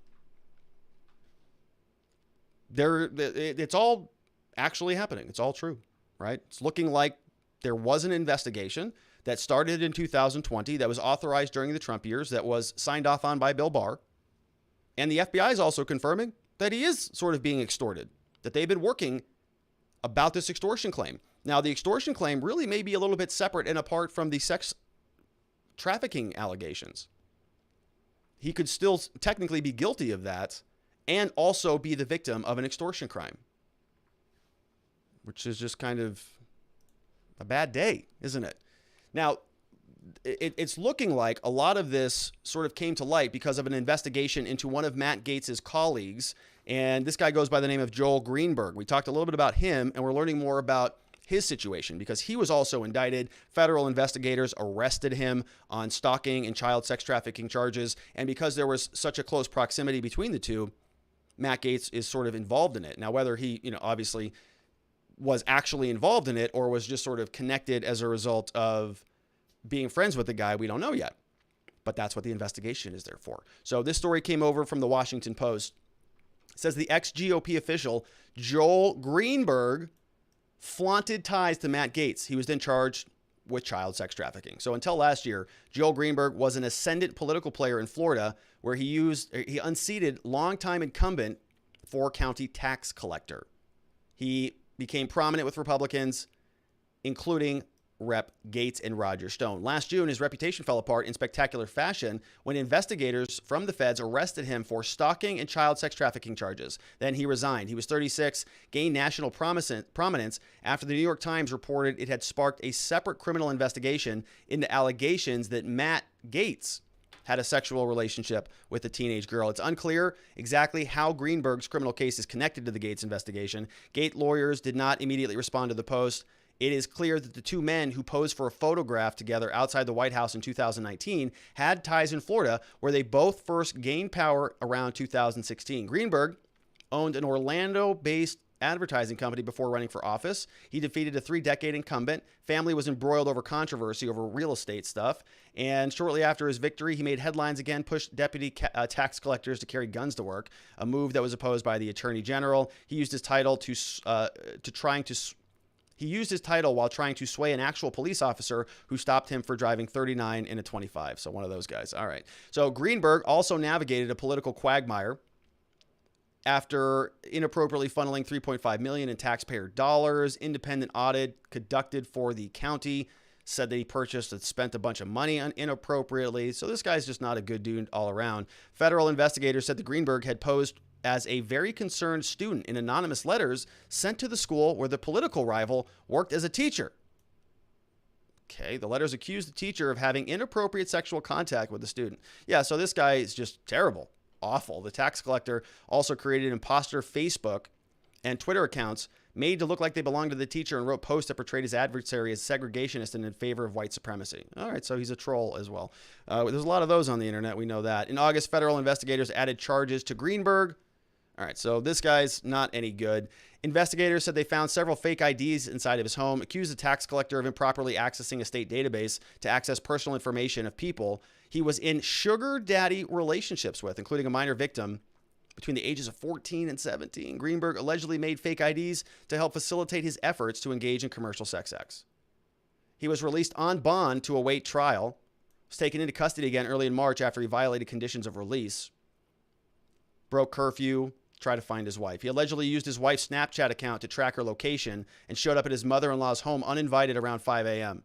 it's all actually happening. It's all true, right? It's looking like there was an investigation that started in 2020 that was authorized during the Trump years, that was signed off on by Bill Barr. And the FBI is also confirming that he is sort of being extorted, that they've been working about this extortion claim. Now, the extortion claim really may be a little bit separate and apart from the sex trafficking allegations. He could still technically be guilty of that and also be the victim of an extortion crime, which is just kind of a bad day, isn't it? Now, it's looking like a lot of this sort of came to light because of an investigation into one of Matt Gaetz's colleagues. And this guy goes by the name of Joel Greenberg. We talked a little bit about him, and we're learning more about his situation because he was also indicted. Federal investigators arrested him on stalking and child sex trafficking charges. And because there was such a close proximity between the two, Matt Gaetz is sort of involved in it. Now, whether he, obviously was actually involved in it or was just sort of connected as a result of being friends with the guy, we don't know yet. But that's what the investigation is there for. So this story came over from the Washington Post. It says the ex-GOP official Joel Greenberg flaunted ties to Matt Gaetz. He was then charged with child sex trafficking. So until last year, Joel Greenberg was an ascendant political player in Florida where he unseated longtime incumbent 4 county tax collector. He became prominent with Republicans, including Rep. Gaetz and Roger Stone. Last June, his reputation fell apart in spectacular fashion when investigators from the feds arrested him for stalking and child sex trafficking charges. Then he resigned. He was 36, gained national prominence after the New York Times reported it had sparked a separate criminal investigation into allegations that Matt Gaetz had a sexual relationship with a teenage girl. It's unclear exactly how Greenberg's criminal case is connected to the Gaetz investigation. Gaetz lawyers did not immediately respond to the Post. It is clear that the two men who posed for a photograph together outside the White House in 2019 had ties in Florida, where they both first gained power around 2016. Greenberg owned an Orlando-based advertising company before running for office. He defeated a 3-decade incumbent. Family was embroiled over controversy over real estate stuff. And shortly after his victory, he made headlines again, pushed deputy tax collectors to carry guns to work, a move that was opposed by the attorney general. He used his title to He used his title while trying to sway an actual police officer who stopped him for driving 39 in a 25. So one of those guys. All right. So Greenberg also navigated a political quagmire after inappropriately funneling $3.5 million in taxpayer dollars. Independent audit conducted for the county said that he purchased and spent a bunch of money on inappropriately. So this guy's just not a good dude all around. Federal investigators said that Greenberg had posed as a very concerned student in anonymous letters sent to the school where the political rival worked as a teacher. Okay, the letters accused the teacher of having inappropriate sexual contact with the student. Yeah, so this guy is just terrible, awful. The tax collector also created imposter Facebook and Twitter accounts made to look like they belonged to the teacher and wrote posts that portrayed his adversary as segregationist and in favor of white supremacy. All right, so he's a troll as well. There's a lot of those on the internet. We know that. In August, federal investigators added charges to Greenberg. All right, so this guy's not any good. Investigators said they found several fake IDs inside of his home, accused the tax collector of improperly accessing a state database to access personal information of people he was in sugar daddy relationships with, including a minor victim between the ages of 14 and 17. Greenberg allegedly made fake IDs to help facilitate his efforts to engage in commercial sex acts. He was released on bond to await trial, was taken into custody again early in March after he violated conditions of release, broke curfew, tried to find his wife. He allegedly used his wife's Snapchat account to track her location and showed up at his mother-in-law's home uninvited around 5 a.m.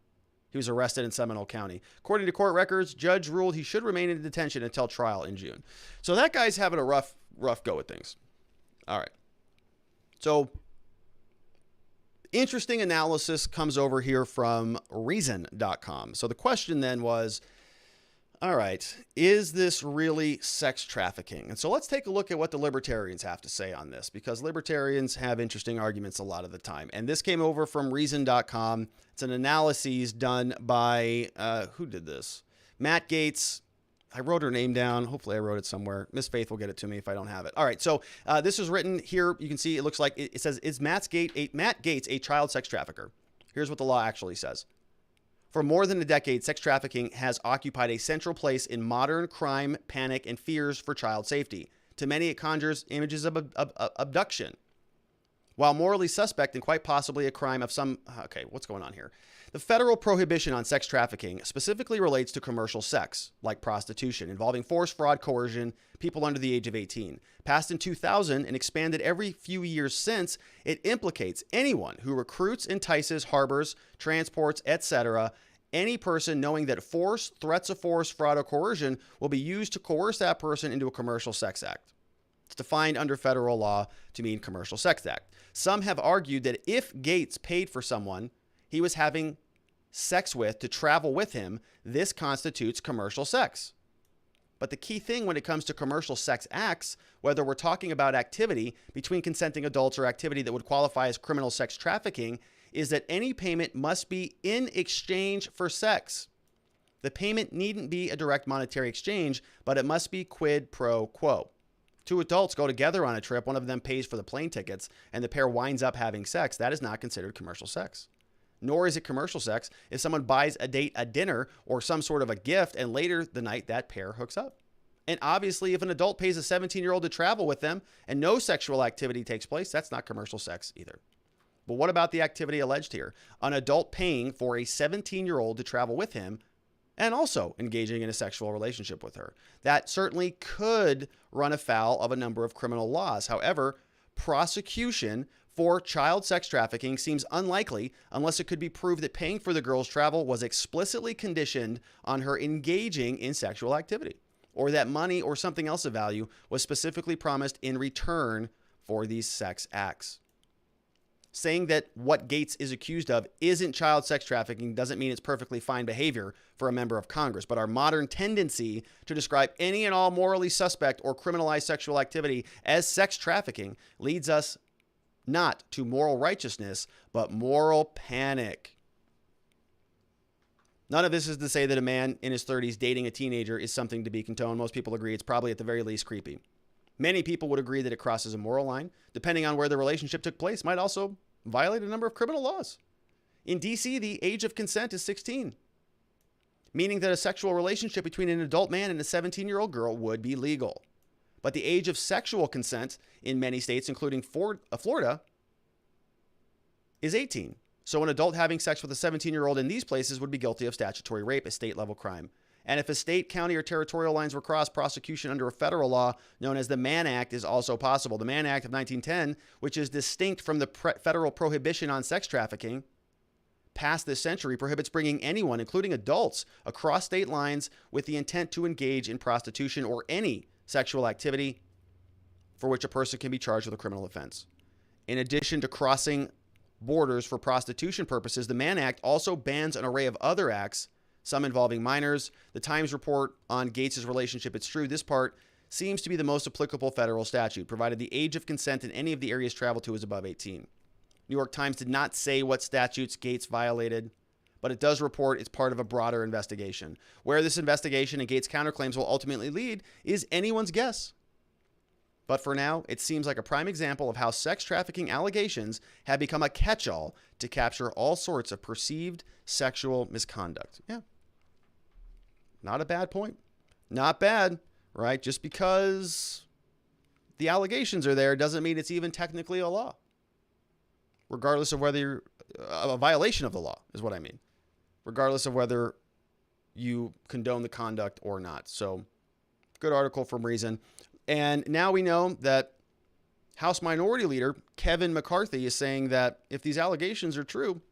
He was arrested in Seminole County. According to court records, judge ruled he should remain in detention until trial in June. So that guy's having a rough go at things. All right. So interesting analysis comes over here from reason.com. So the question then was, all right, is this really sex trafficking? And so let's take a look at what the libertarians have to say on this, because libertarians have interesting arguments a lot of the time. And this came over from reason.com. It's an analysis done by, who did this? Matt Gaetz. I wrote her name down. Hopefully I wrote it somewhere. Miss Faith will get it to me if I don't have it. All right, so this is written here. You can see it looks like it says, is Matt Gaetz a child sex trafficker? Here's what the law actually says. For more than a decade, sex trafficking has occupied a central place in modern crime, panic, and fears for child safety. To many, it conjures images of abduction. While morally suspect and quite possibly a crime of some... Okay, what's going on here? The federal prohibition on sex trafficking specifically relates to commercial sex, like prostitution, involving force, fraud, coercion, people under the age of 18. Passed in 2000 and expanded every few years since, it implicates anyone who recruits, entices, harbors, transports, etc., any person knowing that force, threats of force, fraud, or coercion will be used to coerce that person into a commercial sex act. It's defined under federal law to mean commercial sex act. Some have argued that if Gaetz paid for someone he was having sex with to travel with him, this constitutes commercial sex. But the key thing when it comes to commercial sex acts, whether we're talking about activity between consenting adults or activity that would qualify as criminal sex trafficking, is that any payment must be in exchange for sex. The payment needn't be a direct monetary exchange, but it must be quid pro quo. Two adults go together on a trip, one of them pays for the plane tickets, and the pair winds up having sex. That is not considered commercial sex. Nor is it commercial sex if someone buys a date a dinner or some sort of a gift and later the night that pair hooks up. And obviously, if an adult pays a 17-year-old to travel with them and no sexual activity takes place, that's not commercial sex either. But what about the activity alleged here? An adult paying for a 17-year-old to travel with him and also engaging in a sexual relationship with her. That certainly could run afoul of a number of criminal laws. However, prosecution for child sex trafficking seems unlikely unless it could be proved that paying for the girl's travel was explicitly conditioned on her engaging in sexual activity, or that money or something else of value was specifically promised in return for these sex acts. Saying that what Gaetz is accused of isn't child sex trafficking doesn't mean it's perfectly fine behavior for a member of Congress, but our modern tendency to describe any and all morally suspect or criminalized sexual activity as sex trafficking leads us not to moral righteousness, but moral panic. None of this is to say that a man in his 30s dating a teenager is something to be condoned. Most people agree it's probably at the very least creepy. Many people would agree that it crosses a moral line. Depending on where the relationship took place, might also violate a number of criminal laws. In DC, the age of consent is 16, meaning that a sexual relationship between an adult man and a 17-year-old girl would be legal. But the age of sexual consent in many states, including Florida, is 18. So an adult having sex with a 17-year-old in these places would be guilty of statutory rape, a state-level crime. And if a state, county, or territorial lines were crossed, prosecution under a federal law known as the Mann Act is also possible. The Mann Act of 1910, which is distinct from the federal prohibition on sex trafficking, past this century, prohibits bringing anyone, including adults, across state lines with the intent to engage in prostitution or any sexual activity for which a person can be charged with a criminal offense. In addition to crossing borders for prostitution purposes, the Mann Act also bans an array of other acts, some involving minors. The Times report on Gaetz' relationship, it's true, this part seems to be the most applicable federal statute, provided the age of consent in any of the areas traveled to is above 18. New York Times did not say what statutes Gaetz violated, but it does report it's part of a broader investigation. Where this investigation and Gaetz' counterclaims will ultimately lead is anyone's guess. But for now, it seems like a prime example of how sex trafficking allegations have become a catch-all to capture all sorts of perceived sexual misconduct. Yeah. Not a bad point. Not bad, right? Just because the allegations are there doesn't mean it's even technically a law. Regardless of whether you're a violation of the law is what I mean. Regardless of whether you condone the conduct or not. So good article from Reason. And now we know that House Minority Leader Kevin McCarthy is saying that if these allegations are true,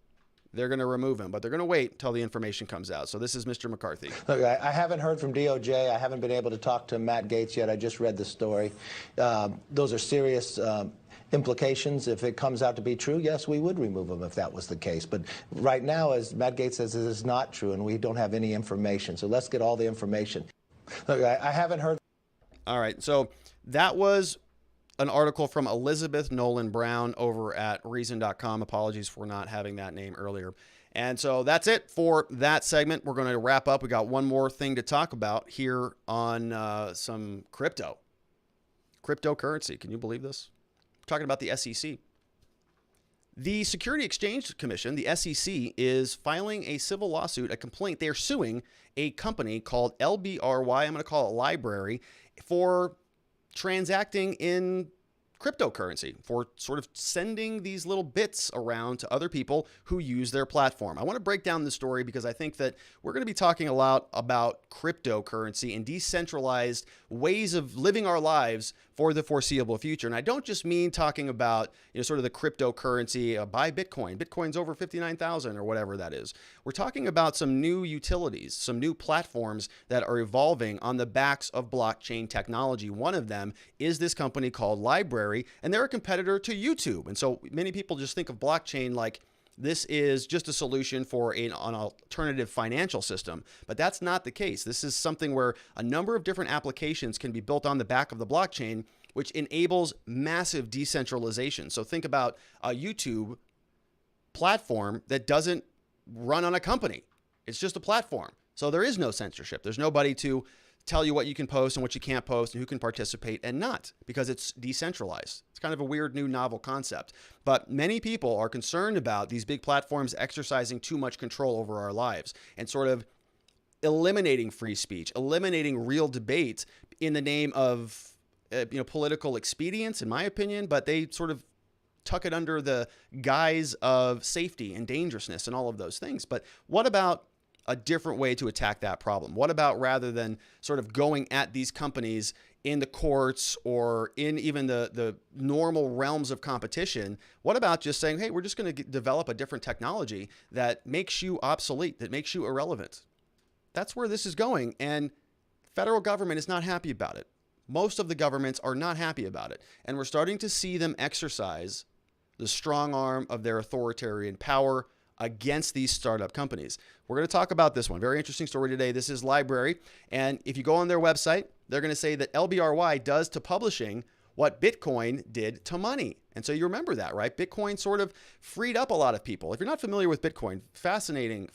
they're going to remove him, but they're going to wait until the information comes out. So this is Mr. McCarthy. Look, I haven't heard from DOJ. I haven't been able to talk to Matt Gaetz yet. I just read the story. Those are serious implications. If it comes out to be true, yes, we would remove him if that was the case. But right now, as Matt Gaetz says, it is not true, and we don't have any information. So let's get all the information. Look, I haven't heard. All right. So that was an article from Elizabeth Nolan Brown over at Reason.com. Apologies for not having that name earlier. And so that's it for that segment. We're going to wrap up. We got one more thing to talk about here on some cryptocurrency. Can you believe this? We're talking about the SEC. The Securities Exchange Commission, the SEC, is filing a civil lawsuit, a complaint. They are suing a company called LBRY, I'm going to call it LBRY, for transacting in cryptocurrency, for sort of sending these little bits around to other people who use their platform. I want to break down the story because I think that we're going to be talking a lot about cryptocurrency and decentralized ways of living our lives for the foreseeable future. And I don't just mean talking about, sort of the cryptocurrency, buy Bitcoin. Bitcoin's over 59,000 or whatever that is. We're talking about some new utilities, some new platforms that are evolving on the backs of blockchain technology. One of them is this company called LBRY, and they're a competitor to YouTube. And so many people just think of blockchain like this is just a solution for an alternative financial system, but that's not the case. This is something where a number of different applications can be built on the back of the blockchain, which enables massive decentralization. So think about a YouTube platform that doesn't run on a company. It's just a platform. So there is no censorship. There's nobody to tell you what you can post and what you can't post and who can participate and not, because it's decentralized. It's kind of a weird new novel concept. But many people are concerned about these big platforms exercising too much control over our lives and sort of eliminating free speech, eliminating real debate in the name of political expedience, in my opinion, but they sort of tuck it under the guise of safety and dangerousness and all of those things. But what about a different way to attack that problem? What about, rather than sort of going at these companies in the courts or in even the normal realms of competition, what about just saying, hey, we're just going to develop a different technology that makes you obsolete, that makes you irrelevant? That's where this is going. And federal government is not happy about it. Most of the governments are not happy about it. And we're starting to see them exercise the strong arm of their authoritarian power against these startup companies. We're going to talk about this one. Very interesting story today. This is LBRY. And if you go on their website, they're going to say that LBRY does to publishing what Bitcoin did to money. And so you remember that, right? Bitcoin sort of freed up a lot of people. If you're not familiar with Bitcoin, fascinating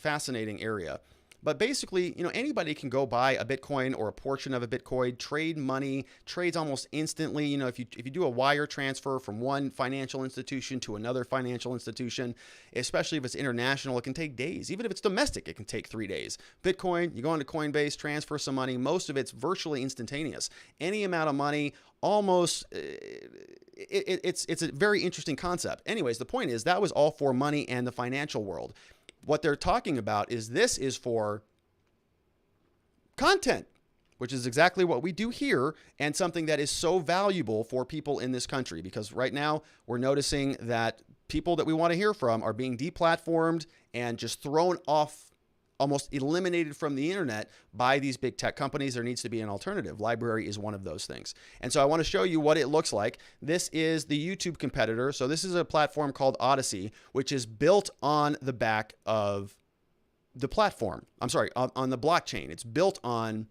area. But basically, anybody can go buy a Bitcoin or a portion of a Bitcoin, trade money, trades almost instantly. If you do a wire transfer from one financial institution to another financial institution, especially if it's international, it can take days. Even if it's domestic, it can take 3 days. Bitcoin, you go into Coinbase, transfer some money. Most of it's virtually instantaneous. Any amount of money, almost, it's a very interesting concept. Anyways, the point is that was all for money and the financial world. What they're talking about is this is for content, which is exactly what we do here, and something that is so valuable for people in this country, because right now we're noticing that people that we want to hear from are being deplatformed and just thrown off, almost eliminated from the internet by these big tech companies. There needs to be an alternative. LBRY is one of those things. And so I want to show you what it looks like. This is the YouTube competitor. So this is a platform called Odysee, which is built on the back of the platform. I'm sorry, on the blockchain. It's built on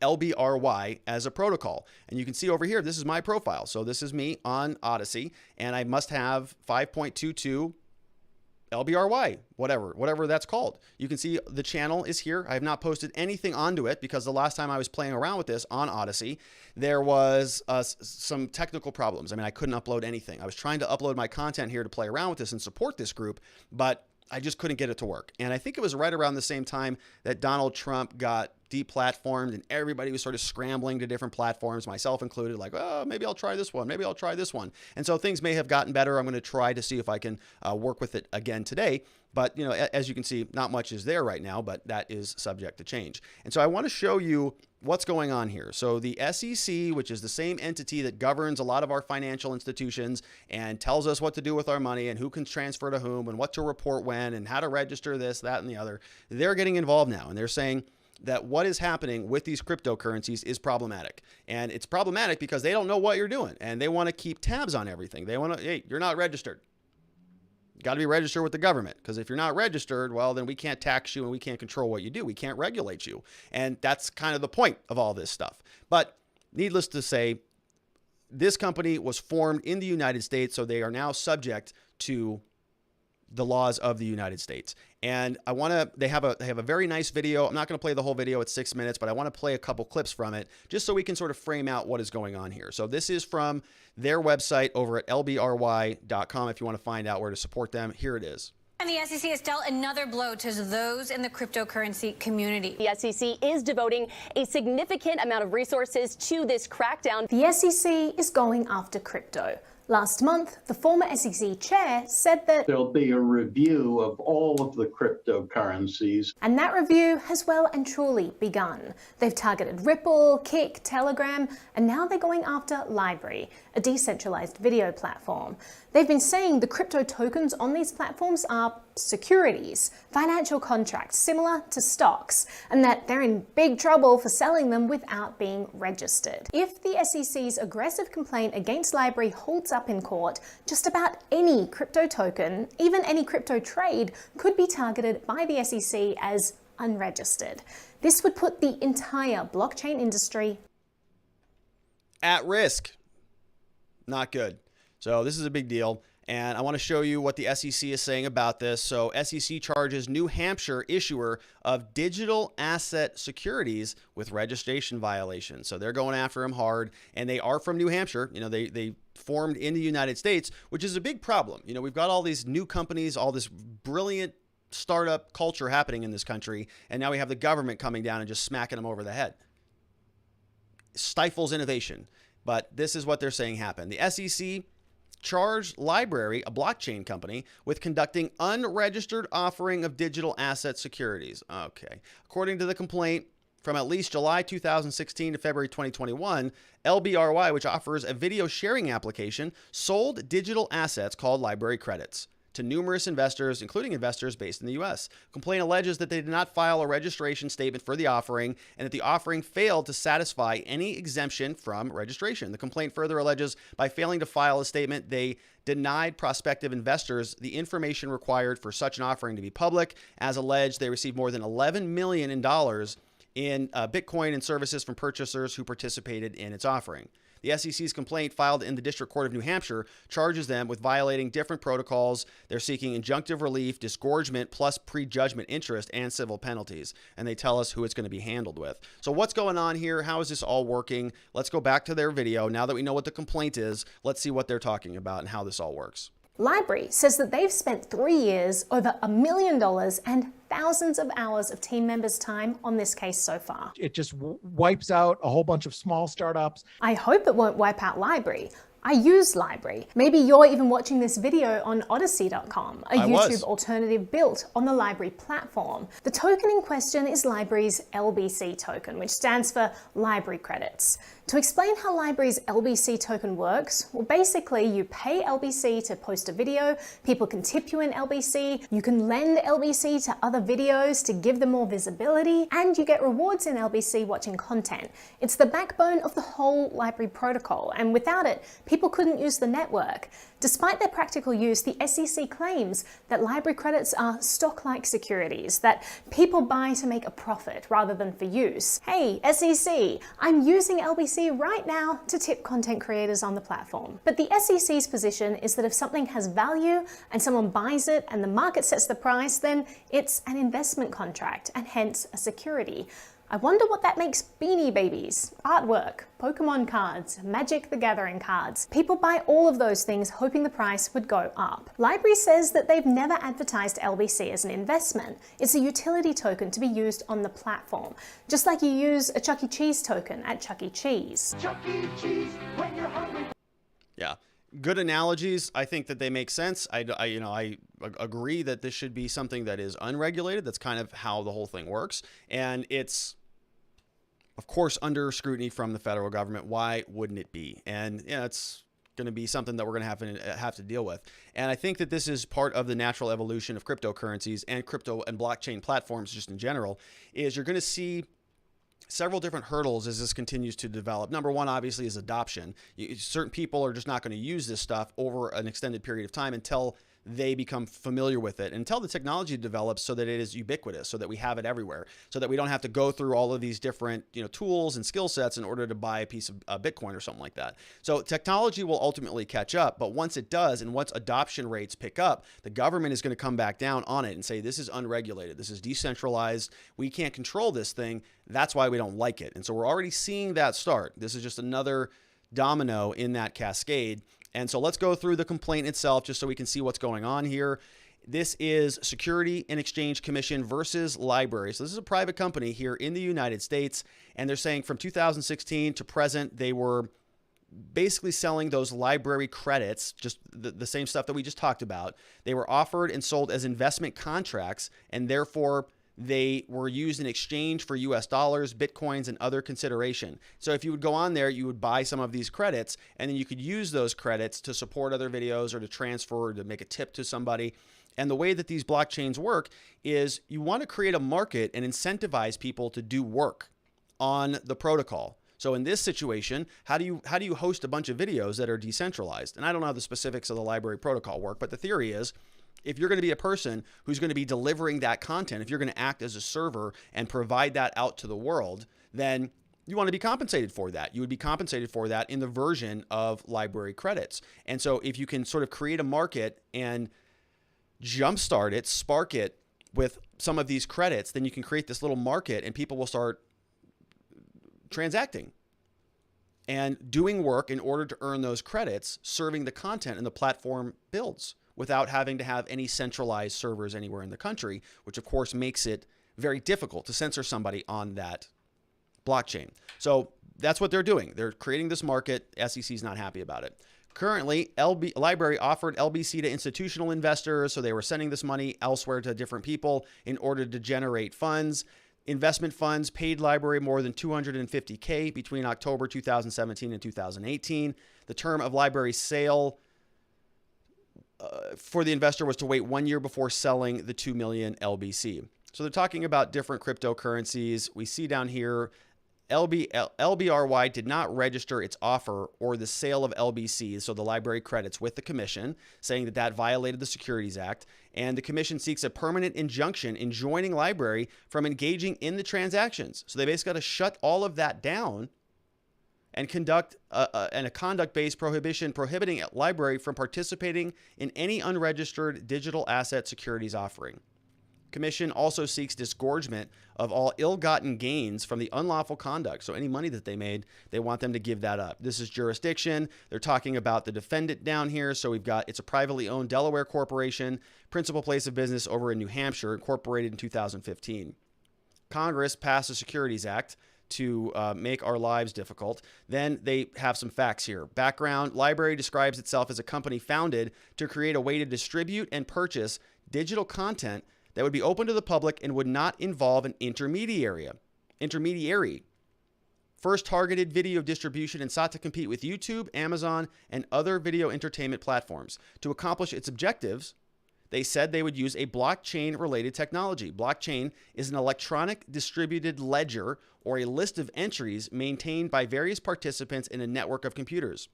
LBRY as a protocol. And you can see over here, this is my profile. So this is me on Odysee, and I must have 5.22 LBRY, whatever that's called. You can see the channel is here. I have not posted anything onto it because the last time I was playing around with this on Odysee, there was some technical problems. I mean, I couldn't upload anything. I was trying to upload my content here to play around with this and support this group, but I just couldn't get it to work. And I think it was right around the same time that Donald Trump got deplatformed and everybody was sort of scrambling to different platforms, myself included, like, oh, maybe I'll try this one. Maybe I'll try this one. And so things may have gotten better. I'm going to try to see if I can work with it again today. But, as you can see, not much is there right now, but that is subject to change. And so I want to show you what's going on here. So the SEC, which is the same entity that governs a lot of our financial institutions and tells us what to do with our money and who can transfer to whom and what to report when and how to register this, that, and the other, they're getting involved now. And they're saying that what is happening with these cryptocurrencies is problematic. And it's problematic because they don't know what you're doing and they want to keep tabs on everything. They want to, hey, you're not registered. Got to be registered with the government, because if you're not registered, well, then we can't tax you and we can't control what you do. We can't regulate you. And that's kind of the point of all this stuff. But needless to say, this company was formed in the United States, so they are now subject to the laws of the United States. And they have a very nice video. I'm not going to play the whole video. It's 6 minutes, but I want to play a couple clips from it just so we can sort of frame out what is going on here. So this is from their website over at LBRY.com. If you want to find out where to support them, here it is. And the SEC has dealt another blow to those in the cryptocurrency community. The SEC is devoting a significant amount of resources to this crackdown. The SEC is going after crypto. Last month, the former SEC chair said that there'll be a review of all of the cryptocurrencies. And that review has well and truly begun. They've targeted Ripple, Kik, Telegram, and now they're going after LBRY, a decentralized video platform. They've been saying the crypto tokens on these platforms are securities, financial contracts similar to stocks, and that they're in big trouble for selling them without being registered. If the SEC's aggressive complaint against LBRY holds up in court, just about any crypto token, even any crypto trade, could be targeted by the SEC as unregistered. This would put the entire blockchain industry at risk. Not good. So this is a big deal. And I want to show you what the SEC is saying about this. So SEC charges New Hampshire issuer of digital asset securities with registration violations. So they're going after them hard, and they are from New Hampshire. They formed in the United States, which is a big problem. We've got all these new companies, all this brilliant startup culture happening in this country, and now we have the government coming down and just smacking them over the head. Stifles innovation. But this is what they're saying happened. The SEC charged LBRY, a blockchain company, with conducting unregistered offering of digital asset securities. Okay. According to the complaint, from at least July 2016 to February 2021, LBRY, which offers a video sharing application, sold digital assets called LBRY credits to numerous investors, including investors based in the U.S. Complaint alleges that they did not file a registration statement for the offering and that the offering failed to satisfy any exemption from registration. The complaint further alleges by failing to file a statement, they denied prospective investors the information required for such an offering to be public. As alleged, they received more than $11 million in Bitcoin and services from purchasers who participated in its offering. The SEC's complaint filed in the District Court of New Hampshire charges them with violating different protocols. They're seeking injunctive relief, disgorgement, plus prejudgment interest and civil penalties. And they tell us who it's going to be handled with. So what's going on here? How is this all working? Let's go back to their video. Now that we know what the complaint is, let's see what they're talking about and how this all works. LBRY says that they've spent 3 years, over $1 million, and thousands of hours of team members' time on this case so far. It just wipes out a whole bunch of small startups. I hope it won't wipe out LBRY. I use LBRY. Maybe you're even watching this video on Odysee.com, a YouTube alternative built on the LBRY platform. The token in question is LBRY's LBC token, which stands for LBRY credits. To explain how LBRY's LBC token works, well, basically you pay LBC to post a video, people can tip you in LBC, you can lend LBC to other videos to give them more visibility, and you get rewards in LBC watching content. It's the backbone of the whole LBRY protocol, and without it, people couldn't use the network. Despite their practical use, the SEC claims that LBRY credits are stock-like securities that people buy to make a profit rather than for use. Hey, SEC, I'm using LBC right now to tip content creators on the platform. But the SEC's position is that if something has value and someone buys it and the market sets the price, then it's an investment contract and hence a security. I wonder what that makes Beanie Babies, artwork, Pokemon cards, Magic the Gathering cards. People buy all of those things hoping the price would go up. LBRY says that they've never advertised LBC as an investment. It's a utility token to be used on the platform, just like you use a Chuck E. Cheese token at Chuck E. Cheese. Chuck E. Cheese when you're hungry. Yeah. Good analogies. I think that they make sense. I agree that this should be something that is unregulated. That's kind of how the whole thing works. And it's, of course, under scrutiny from the federal government. Why wouldn't it be? And yeah, it's going to be something that we're going to have to deal with. And I think that this is part of the natural evolution of cryptocurrencies and crypto and blockchain platforms just in general, is you're going to see several different hurdles as this continues to develop. Number one, obviously, is adoption. Certain people are just not going to use this stuff over an extended period of time until they become familiar with it, until the technology develops so that it is ubiquitous, so that we have it everywhere, so that we don't have to go through all of these different tools and skill sets in order to buy a piece of Bitcoin or something like that. So technology will ultimately catch up, but once it does, and once adoption rates pick up, the government is going to come back down on it and say, this is unregulated, this is decentralized, we can't control this thing, that's why we don't like it. And so we're already seeing that start. This is just another domino in that cascade. And so let's go through the complaint itself just so we can see what's going on here. This is Securities and Exchange Commission versus LBRY. So this is a private company here in the United States. And they're saying from 2016 to present, they were basically selling those LBRY credits, just the same stuff that we just talked about. They were offered and sold as investment contracts, and therefore they were used in exchange for US dollars, Bitcoins, and other consideration. So if you would go on there, you would buy some of these credits, and then you could use those credits to support other videos or to transfer or to make a tip to somebody. And the way that these blockchains work is you want to create a market and incentivize people to do work on the protocol. So in this situation, how do you host a bunch of videos that are decentralized? And I don't know how the specifics of the LBRY protocol work, but the theory is, if you're going to be a person who's going to be delivering that content, if you're going to act as a server and provide that out to the world, then you want to be compensated for that. You would be compensated for that in the version of LBRY credits. And so if you can sort of create a market and jumpstart it, spark it with some of these credits, then you can create this little market and people will start transacting and doing work in order to earn those credits, serving the content and the platform builds, without having to have any centralized servers anywhere in the country, which of course makes it very difficult to censor somebody on that blockchain. So that's what they're doing. They're creating this market. SEC's not happy about it. Currently, LBRY offered LBC to institutional investors, so they were sending this money elsewhere to different people in order to generate funds. Investment funds paid LBRY more than $250K between October 2017 and 2018. The term of LBRY's sale for the investor was to wait 1 year before selling the 2 million LBC. So they're talking about different cryptocurrencies. We see down here, LBRY did not register its offer or the sale of LBC, so the LBRY credits, with the commission, saying that that violated the Securities Act. And the commission seeks a permanent injunction enjoining LBRY from engaging in the transactions. So they basically got to shut all of that down and conduct a conduct-based prohibition prohibiting LBRY from participating in any unregistered digital asset securities offering. Commission also seeks disgorgement of all ill-gotten gains from the unlawful conduct. So any money that they made, they want them to give that up. This is jurisdiction. They're talking about the defendant down here. So we've got, it's a privately owned Delaware corporation, principal place of business over in New Hampshire, incorporated in 2015. Congress passed the Securities Act to make our lives difficult. Then they have some facts here. Background: LBRY describes itself as a company founded to create a way to distribute and purchase digital content that would be open to the public and would not involve an intermediary. First targeted video distribution and sought to compete with YouTube, Amazon, and other video entertainment platforms. To accomplish its objectives, they said they would use a blockchain-related technology. Blockchain is an electronic distributed ledger or a list of entries maintained by various participants in a network of computers.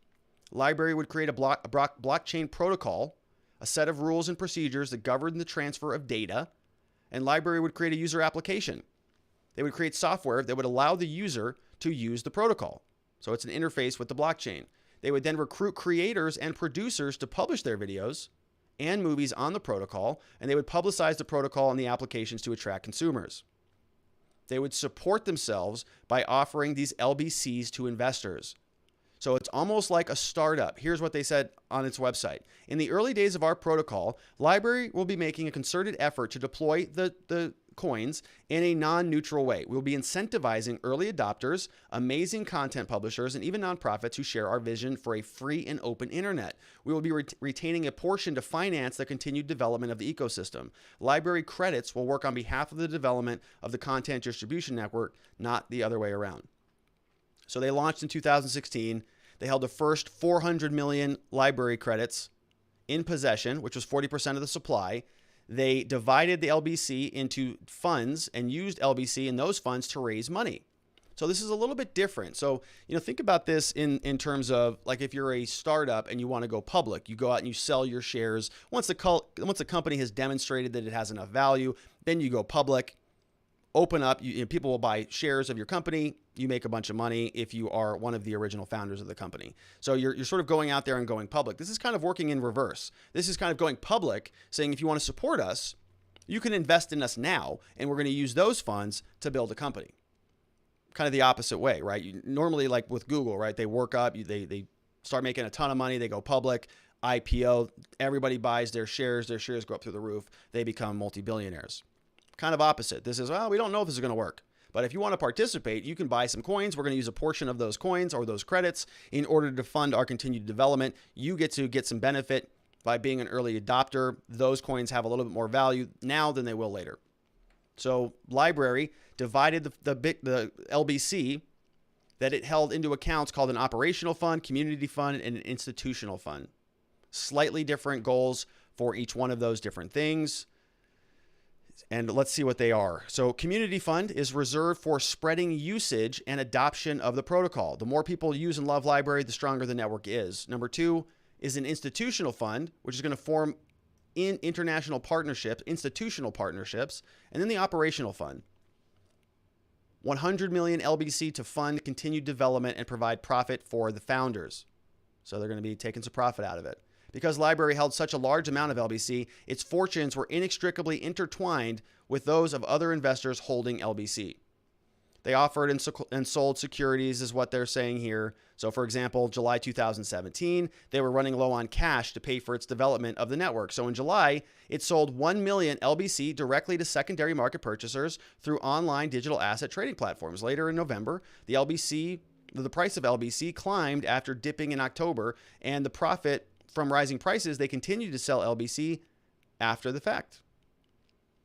LBRY would create a blockchain protocol, a set of rules and procedures that govern the transfer of data, and LBRY would create a user application. They would create software that would allow the user to use the protocol. So it's an interface with the blockchain. They would then recruit creators and producers to publish their videos and movies on the protocol, and they would publicize the protocol and the applications to attract consumers. They would support themselves by offering these LBCs to investors. So it's almost like a startup. Here's what they said on its website. In the early days of our protocol, LBRY will be making a concerted effort to deploy the coins in a non-neutral way. We'll be incentivizing early adopters, amazing content publishers, and even nonprofits who share our vision for a free and open internet. We will be retaining a portion to finance the continued development of the ecosystem. LBRY credits will work on behalf of the development of the content distribution network, not the other way around. So they launched in 2016. They held the first 400 million LBRY credits in possession, which was 40% of the supply. They divided the LBC into funds and used LBC and those funds to raise money. So this is a little bit different. So, think about this in terms of, like, if you're a startup and you want to go public, you go out and you sell your shares. Once the company has demonstrated that it has enough value, then you go public. Open up, people will buy shares of your company. You make a bunch of money if you are one of the original founders of the company. So you're sort of going out there and going public. This is kind of working in reverse. This is kind of going public, saying if you want to support us, you can invest in us now, and we're going to use those funds to build a company. Kind of the opposite way, right? Normally, like with Google, right? They work up, they start making a ton of money, they go public, IPO, everybody buys their shares go up through the roof, they become multi-billionaires. Kind of opposite. This is, well, we don't know if this is going to work. But if you want to participate, you can buy some coins. We're going to use a portion of those coins or those credits in order to fund our continued development. You get to get some benefit by being an early adopter. Those coins have a little bit more value now than they will later. So LBRY divided the LBC that it held into accounts called an operational fund, community fund, and an institutional fund. Slightly different goals for each one of those different things. And let's see what they are. So community fund is reserved for spreading usage and adoption of the protocol. The more people use and love LBRY, the stronger the network is. Number two is an institutional fund, which is going to form in international partnerships, institutional partnerships. And then the operational fund. 100 million LBC to fund continued development and provide profit for the founders. So they're going to be taking some profit out of it. Because LBRY held such a large amount of LBC, its fortunes were inextricably intertwined with those of other investors holding LBC. They offered and sold securities is what they're saying here. So for example, July 2017, they were running low on cash to pay for its development of the network. So in July, it sold 1 million LBC directly to secondary market purchasers through online digital asset trading platforms. Later in November, the price of LBC climbed after dipping in October, and the profit from rising prices, they continued to sell LBC after the fact.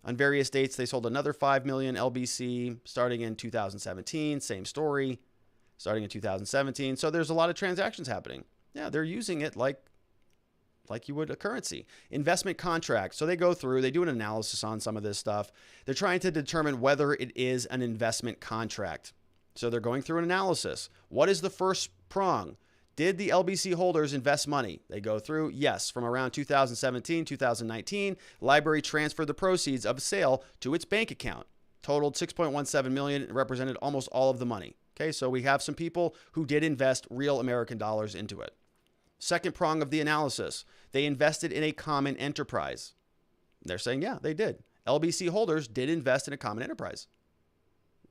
On various dates, they sold another 5 million LBC starting in 2017. Same story, starting in 2017. So there's a lot of transactions happening. Yeah, they're using it like you would a currency. Investment contracts. So they go through, they do an analysis on some of this stuff. They're trying to determine whether it is an investment contract. So they're going through an analysis. What is the first prong? Did the LBC holders invest money? They go through, yes. From around 2017, 2019, LBRY transferred the proceeds of a sale to its bank account. Totaled $6.17 million and represented almost all of the money. Okay, so we have some people who did invest real American dollars into it. Second prong of the analysis, they invested in a common enterprise. They're saying, yeah, they did. LBC holders did invest in a common enterprise.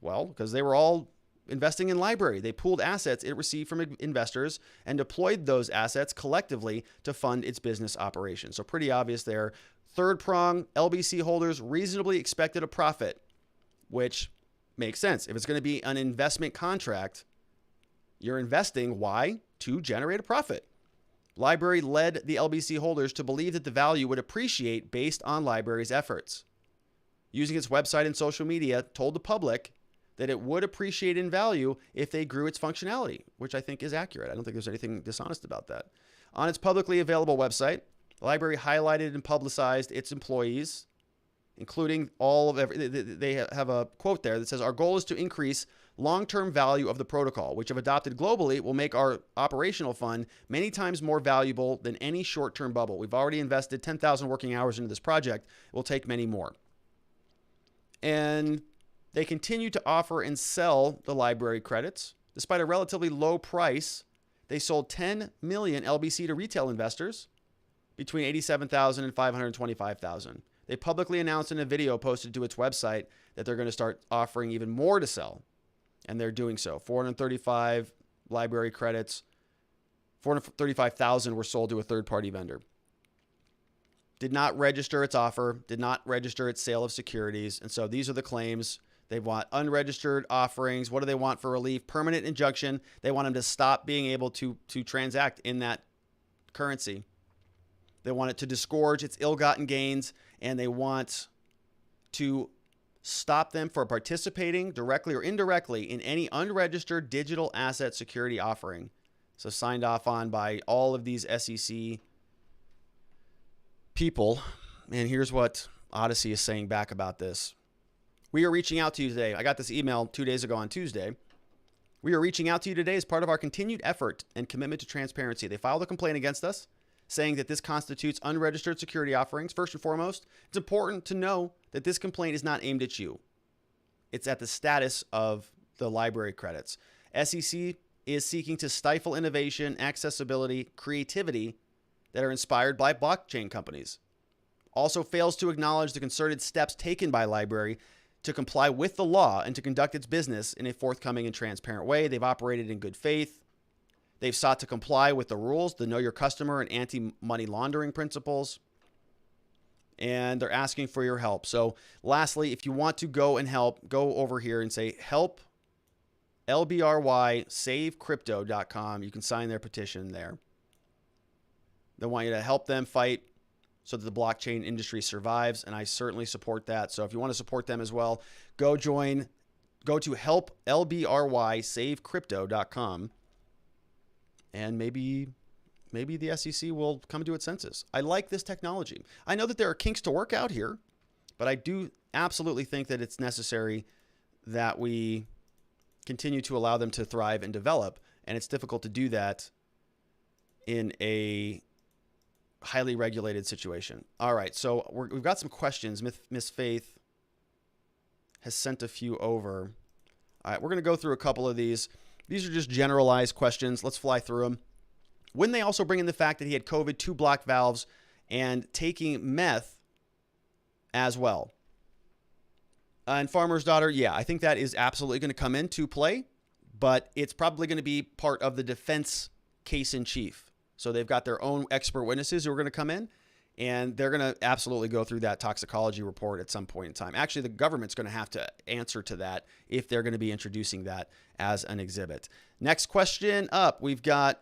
Well, because they were all investing in LBRY. They pooled assets it received from investors and deployed those assets collectively to fund its business operations. So pretty obvious there. Third prong, LBC holders reasonably expected a profit, which makes sense. If it's going to be an investment contract, you're investing. Why? To generate a profit. LBRY led the LBC holders to believe that the value would appreciate based on LBRY's efforts. Using its website and social media, told the public that it would appreciate in value if they grew its functionality, which I think is accurate. I don't think there's anything dishonest about that. On its publicly available website, LBRY highlighted and publicized its employees, including all of they have a quote there that says, "Our goal is to increase long-term value of the protocol, which if adopted globally will make our operational fund many times more valuable than any short-term bubble. We've already invested 10,000 working hours into this project. It will take many more." And they continue to offer and sell the LBRY credits. Despite a relatively low price, they sold 10 million LBC to retail investors between 87,000 and 525,000. They publicly announced in a video posted to its website that they're going to start offering even more to sell. And they're doing so. 435 LBRY credits, 435,000 were sold to a third-party vendor. Did not register its offer, did not register its sale of securities. And so these are the claims. They want unregistered offerings. What do they want for relief? Permanent injunction. They want them to stop being able to transact in that currency. They want it to disgorge its ill-gotten gains, and they want to stop them from participating directly or indirectly in any unregistered digital asset security offering. So signed off on by all of these SEC people. And here's what Odysee is saying back about this. "We are reaching out to you today." I got this email 2 days ago on Tuesday. "We are reaching out to you today as part of our continued effort and commitment to transparency." They filed a complaint against us saying that this constitutes unregistered security offerings. First and foremost, it's important to know that this complaint is not aimed at you. It's at the status of the LBRY credits. SEC is seeking to stifle innovation, accessibility, creativity that are inspired by blockchain companies. Also fails to acknowledge the concerted steps taken by LBRY to comply with the law and to conduct its business in a forthcoming and transparent way. They've operated in good faith. They've sought to comply with the rules, the Know Your Customer and anti-money laundering principles. And they're asking for your help. So lastly, if you want to go and help, go over here and say, help LBRY, savecrypto.com. You can sign their petition there. They want you to help them fight so that the blockchain industry survives, and I certainly support that. So if you want to support them as well, go to help LBRY, and maybe the SEC will come to its senses. I like this technology. I know that there are kinks to work out here, but I do absolutely think that it's necessary that we continue to allow them to thrive and develop, and it's difficult to do that in a highly regulated situation. All right, so we've got some questions. Miss Faith has sent a few over. All right, we're going to go through a couple of these. These are just generalized questions. Let's fly through them. Wouldn't they also bring in the fact that he had COVID, 2 blocked valves, and taking meth as well? And Farmer's Daughter, yeah, I think that is absolutely going to come into play, but it's probably going to be part of the defense case in chief. So they've got their own expert witnesses who are going to come in, and they're going to absolutely go through that toxicology report at some point in time. Actually, the government's going to have to answer to that if they're going to be introducing that as an exhibit. Next question up, we've got,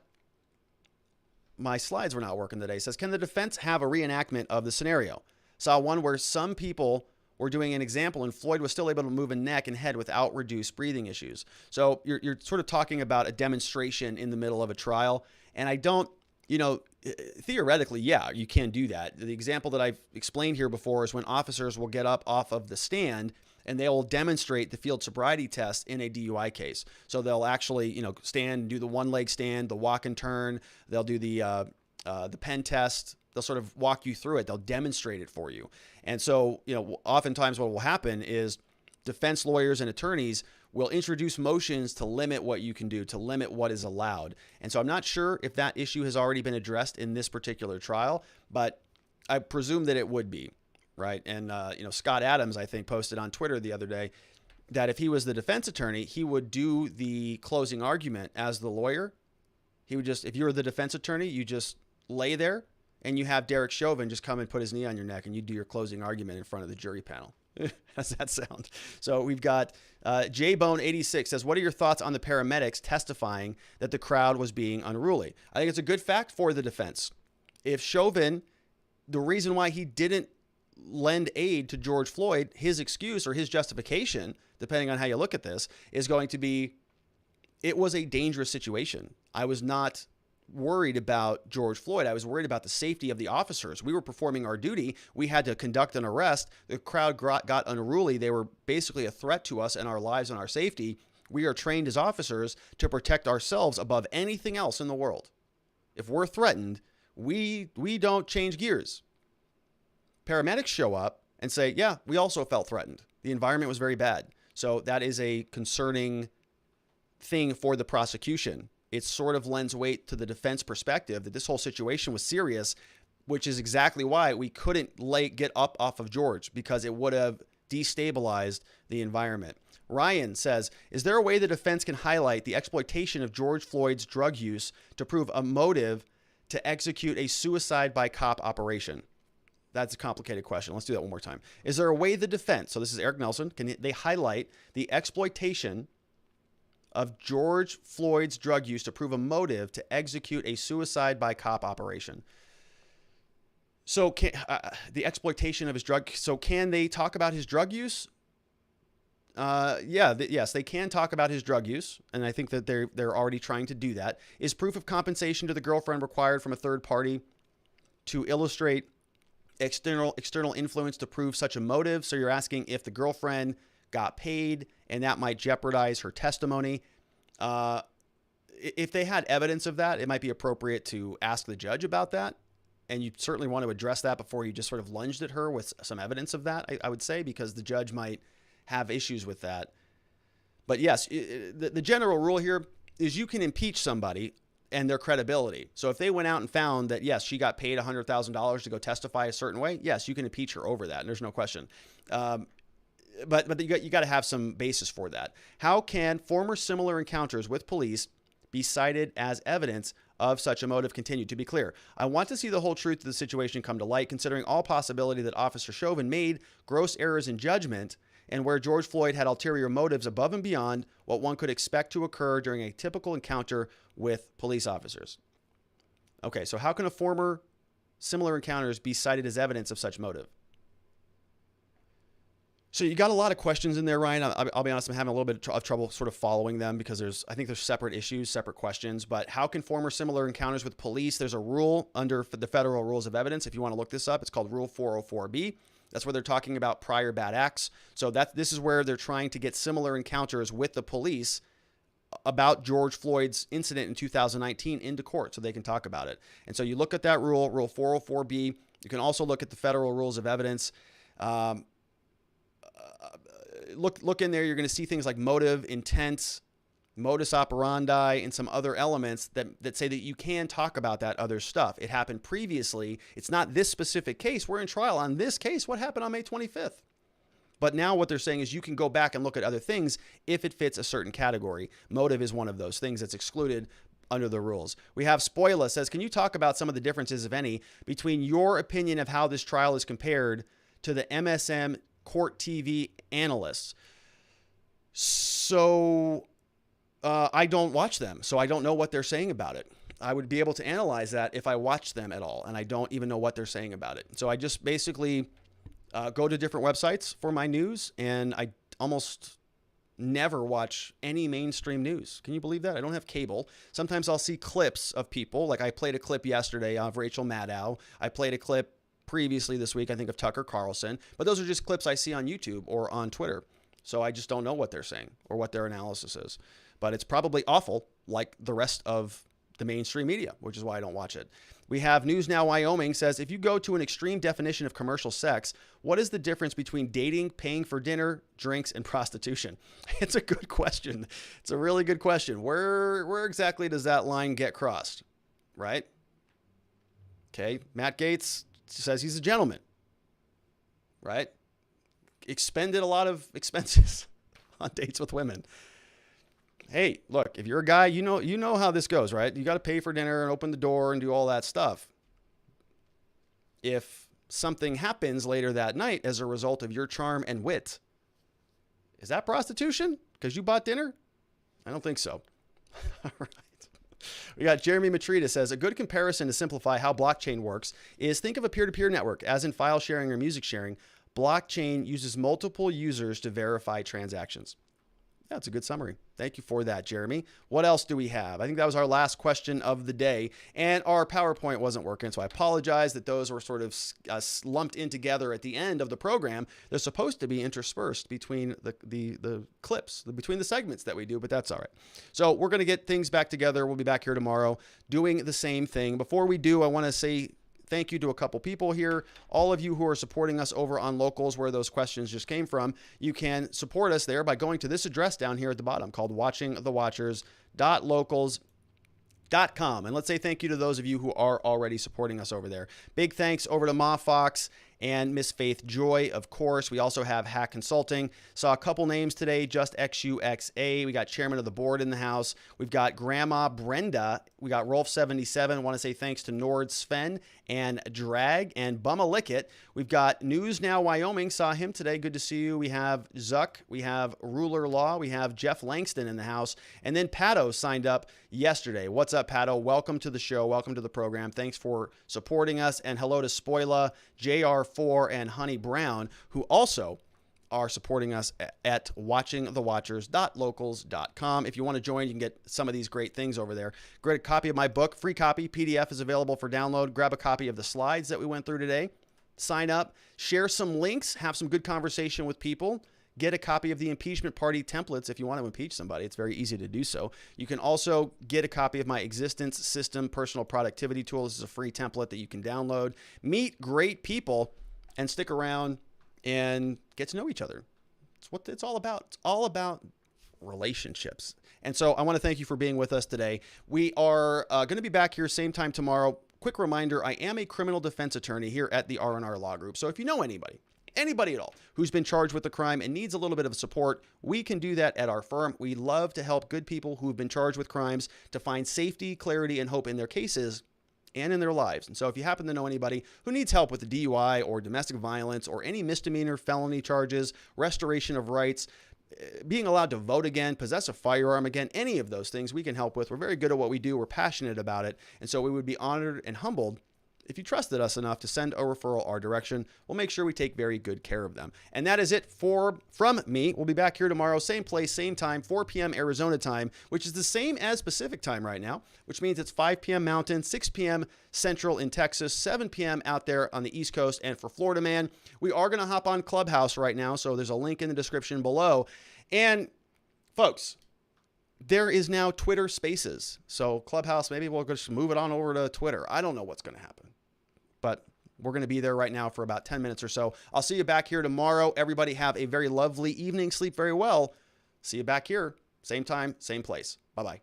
my slides were not working today. It says, can the defense have a reenactment of the scenario? Saw one where some people were doing an example and Floyd was still able to move a neck and head without reduced breathing issues. So you're sort of talking about a demonstration in the middle of a trial. And I don't, theoretically, yeah, you can do that. The example that I've explained here before is when officers will get up off of the stand and they will demonstrate the field sobriety test in a DUI case. So they'll actually, stand and do the one leg stand, the walk and turn. They'll do the pen test. They'll sort of walk you through it. They'll demonstrate it for you. And so, oftentimes what will happen is defense lawyers and attorneys will introduce motions to limit what you can do, to limit what is allowed. And so I'm not sure if that issue has already been addressed in this particular trial, but I presume that it would be, right? And, Scott Adams, I think, posted on Twitter the other day that if he was the defense attorney, he would do the closing argument as the lawyer. He would just, if you were the defense attorney, you just lay there and you have Derek Chauvin just come and put his knee on your neck and you do your closing argument in front of the jury panel. How's that sound? So we've got JBone86 says, what are your thoughts on the paramedics testifying that the crowd was being unruly? I think it's a good fact for the defense. If Chauvin, the reason why he didn't lend aid to George Floyd, his excuse or his justification, depending on how you look at this, is going to be, it was a dangerous situation. I was not worried about George Floyd. I was worried about the safety of the officers. We were performing our duty. We had to conduct an arrest. The crowd got unruly. They were basically a threat to us and our lives and our safety. We are trained as officers to protect ourselves above anything else in the world. If we're threatened, we don't change gears. Paramedics show up and say, yeah, we also felt threatened. The environment was very bad. So that is a concerning thing for the prosecution. It sort of lends weight to the defense perspective that this whole situation was serious, which is exactly why we couldn't get up off of George, because it would have destabilized the environment. Ryan says, is there a way the defense can highlight the exploitation of George Floyd's drug use to prove a motive to execute a suicide by cop operation? That's a complicated question. Let's do that one more time. Is there a way the defense, so this is Eric Nelson, can they highlight the exploitation of George Floyd's drug use to prove a motive to execute a suicide by cop operation? So the exploitation of his drug. So can they talk about his drug use? Yes, they can talk about his drug use. And I think that they're already trying to do that. Is proof of compensation to the girlfriend required from a third party to illustrate external influence to prove such a motive? So you're asking if the girlfriend got paid and that might jeopardize her testimony. If they had evidence of that, it might be appropriate to ask the judge about that. And you certainly want to address that before you just sort of lunged at her with some evidence of that, I would say, because the judge might have issues with that. But yes, the general rule here is you can impeach somebody and their credibility. So if they went out and found that, yes, she got paid $100,000 to go testify a certain way, yes, you can impeach her over that. And there's no question. But you got to have some basis for that. How can former similar encounters with police be cited as evidence of such a motive continue? To be clear, I want to see the whole truth of the situation come to light, considering all possibility that Officer Chauvin made gross errors in judgment and where George Floyd had ulterior motives above and beyond what one could expect to occur during a typical encounter with police officers. Okay, so how can a former similar encounters be cited as evidence of such motive? So you got a lot of questions in there, Ryan. I'll be honest, I'm having a little bit of trouble sort of following them because I think there's separate issues, separate questions. But how can former similar encounters with police? There's a rule under the Federal Rules of Evidence. If you want to look this up, it's called Rule 404B. That's where they're talking about prior bad acts. So this is where they're trying to get similar encounters with the police about George Floyd's incident in 2019 into court so they can talk about it. And so you look at that rule, Rule 404B. You can also look at the Federal Rules of Evidence. Look in there, you're going to see things like motive, intent, modus operandi, and some other elements that say that you can talk about that other stuff. It happened previously. It's not this specific case. We're in trial on this case. What happened on May 25th? But now what they're saying is you can go back and look at other things if it fits a certain category. Motive is one of those things that's excluded under the rules. We have Spoila says, can you talk about some of the differences, if any, between your opinion of how this trial is compared to the MSM Court TV analysts? So I don't watch them, so I don't know what they're saying about it. I would be able to analyze that if I watched them at all, and I don't even know what they're saying about it. So I just basically go to different websites for my news, and I almost never watch any mainstream news. Can you believe that? I don't have cable. Sometimes I'll see clips of people. Like I played a clip yesterday of Rachel Maddow. I played a clip previously this week, I think, of Tucker Carlson. But those are just clips I see on YouTube or on Twitter. So I just don't know what they're saying or what their analysis is. But it's probably awful, like the rest of the mainstream media, which is why I don't watch it. We have News Now Wyoming says, if you go to an extreme definition of commercial sex, what is the difference between dating, paying for dinner, drinks, and prostitution? It's a good question. It's a really good question. Where exactly does that line get crossed, right? Okay, Matt Gaetz says he's a gentleman, right? Expended a lot of expenses on dates with women. Hey, look, if you're a guy, you know how this goes, right? You got to pay for dinner and open the door and do all that stuff. If something happens later that night as a result of your charm and wit, is that prostitution? Because you bought dinner? I don't think so. All right. We got Jeremy Matrita says, a good comparison to simplify how blockchain works is think of a peer-to-peer network, as in file sharing or music sharing. Blockchain uses multiple users to verify transactions. That's a good summary. Thank you for that, Jeremy. What else do we have? I think that was our last question of the day, and our PowerPoint wasn't working, so I apologize that those were sort of lumped in together at the end of the program. They're supposed to be interspersed between the clips, between the segments that we do, but that's all right. So we're going to get things back together. We'll be back here tomorrow doing the same thing. Before we do, I want to say thank you to a couple people here. All of you who are supporting us over on Locals, where those questions just came from, you can support us there by going to this address down here at the bottom called watchingthewatchers.locals.com. And let's say thank you to those of you who are already supporting us over there. Big thanks over to Ma Fox and Miss Faith Joy, of course. We also have Hack Consulting. Saw a couple names today, Just XUXA. We got Chairman of the Board in the house. We've got Grandma Brenda. We got Rolf77. I want to say thanks to Nord Sven and Drag and Bumma Lickit. We've got News Now Wyoming. Saw him today. Good to see you. We have Zuck. We have Ruler Law. We have Jeff Langston in the house. And then Pato signed up yesterday. What's up, Pato? Welcome to the show. Welcome to the program. Thanks for supporting us. And hello to Spoila, JR4, and Honey Brown, who also are supporting us at watchingthewatchers.locals.com. If you want to join, you can get some of these great things over there. Great copy of my book, free copy, PDF is available for download. Grab a copy of the slides that we went through today. Sign up, share some links, have some good conversation with people. Get a copy of the impeachment party templates if you want to impeach somebody. It's very easy to do so. You can also get a copy of my Existence System Personal Productivity Tool. This is a free template that you can download. Meet great people and stick around and get to know each other. It's what it's all about. It's all about relationships. And so I want to thank you for being with us today. We are going to be back here same time tomorrow. Quick reminder, I am a criminal defense attorney here at the R&R Law Group. So if you know anybody at all who's been charged with a crime and needs a little bit of support, we can do that at our firm. We love to help good people who have been charged with crimes to find safety, clarity, and hope in their cases and in their lives. And so if you happen to know anybody who needs help with a DUI or domestic violence or any misdemeanor felony charges, restoration of rights, being allowed to vote again, possess a firearm again, any of those things we can help with. We're very good at what we do. We're passionate about it. And so we would be honored and humbled if you trusted us enough to send a referral our direction. We'll make sure we take very good care of them. And that is it from me. We'll be back here tomorrow, same place, same time, 4 p.m. Arizona time, which is the same as Pacific time right now, which means it's 5 p.m. Mountain, 6 p.m. Central in Texas, 7 p.m. out there on the East Coast. And for Florida Man, we are going to hop on Clubhouse right now, so there's a link in the description below. And folks, there is now Twitter Spaces. So Clubhouse, maybe we'll just move it on over to Twitter. I don't know what's going to happen, but we're going to be there right now for about 10 minutes or so. I'll see you back here tomorrow. Everybody have a very lovely evening. Sleep very well. See you back here. Same time, same place. Bye-bye.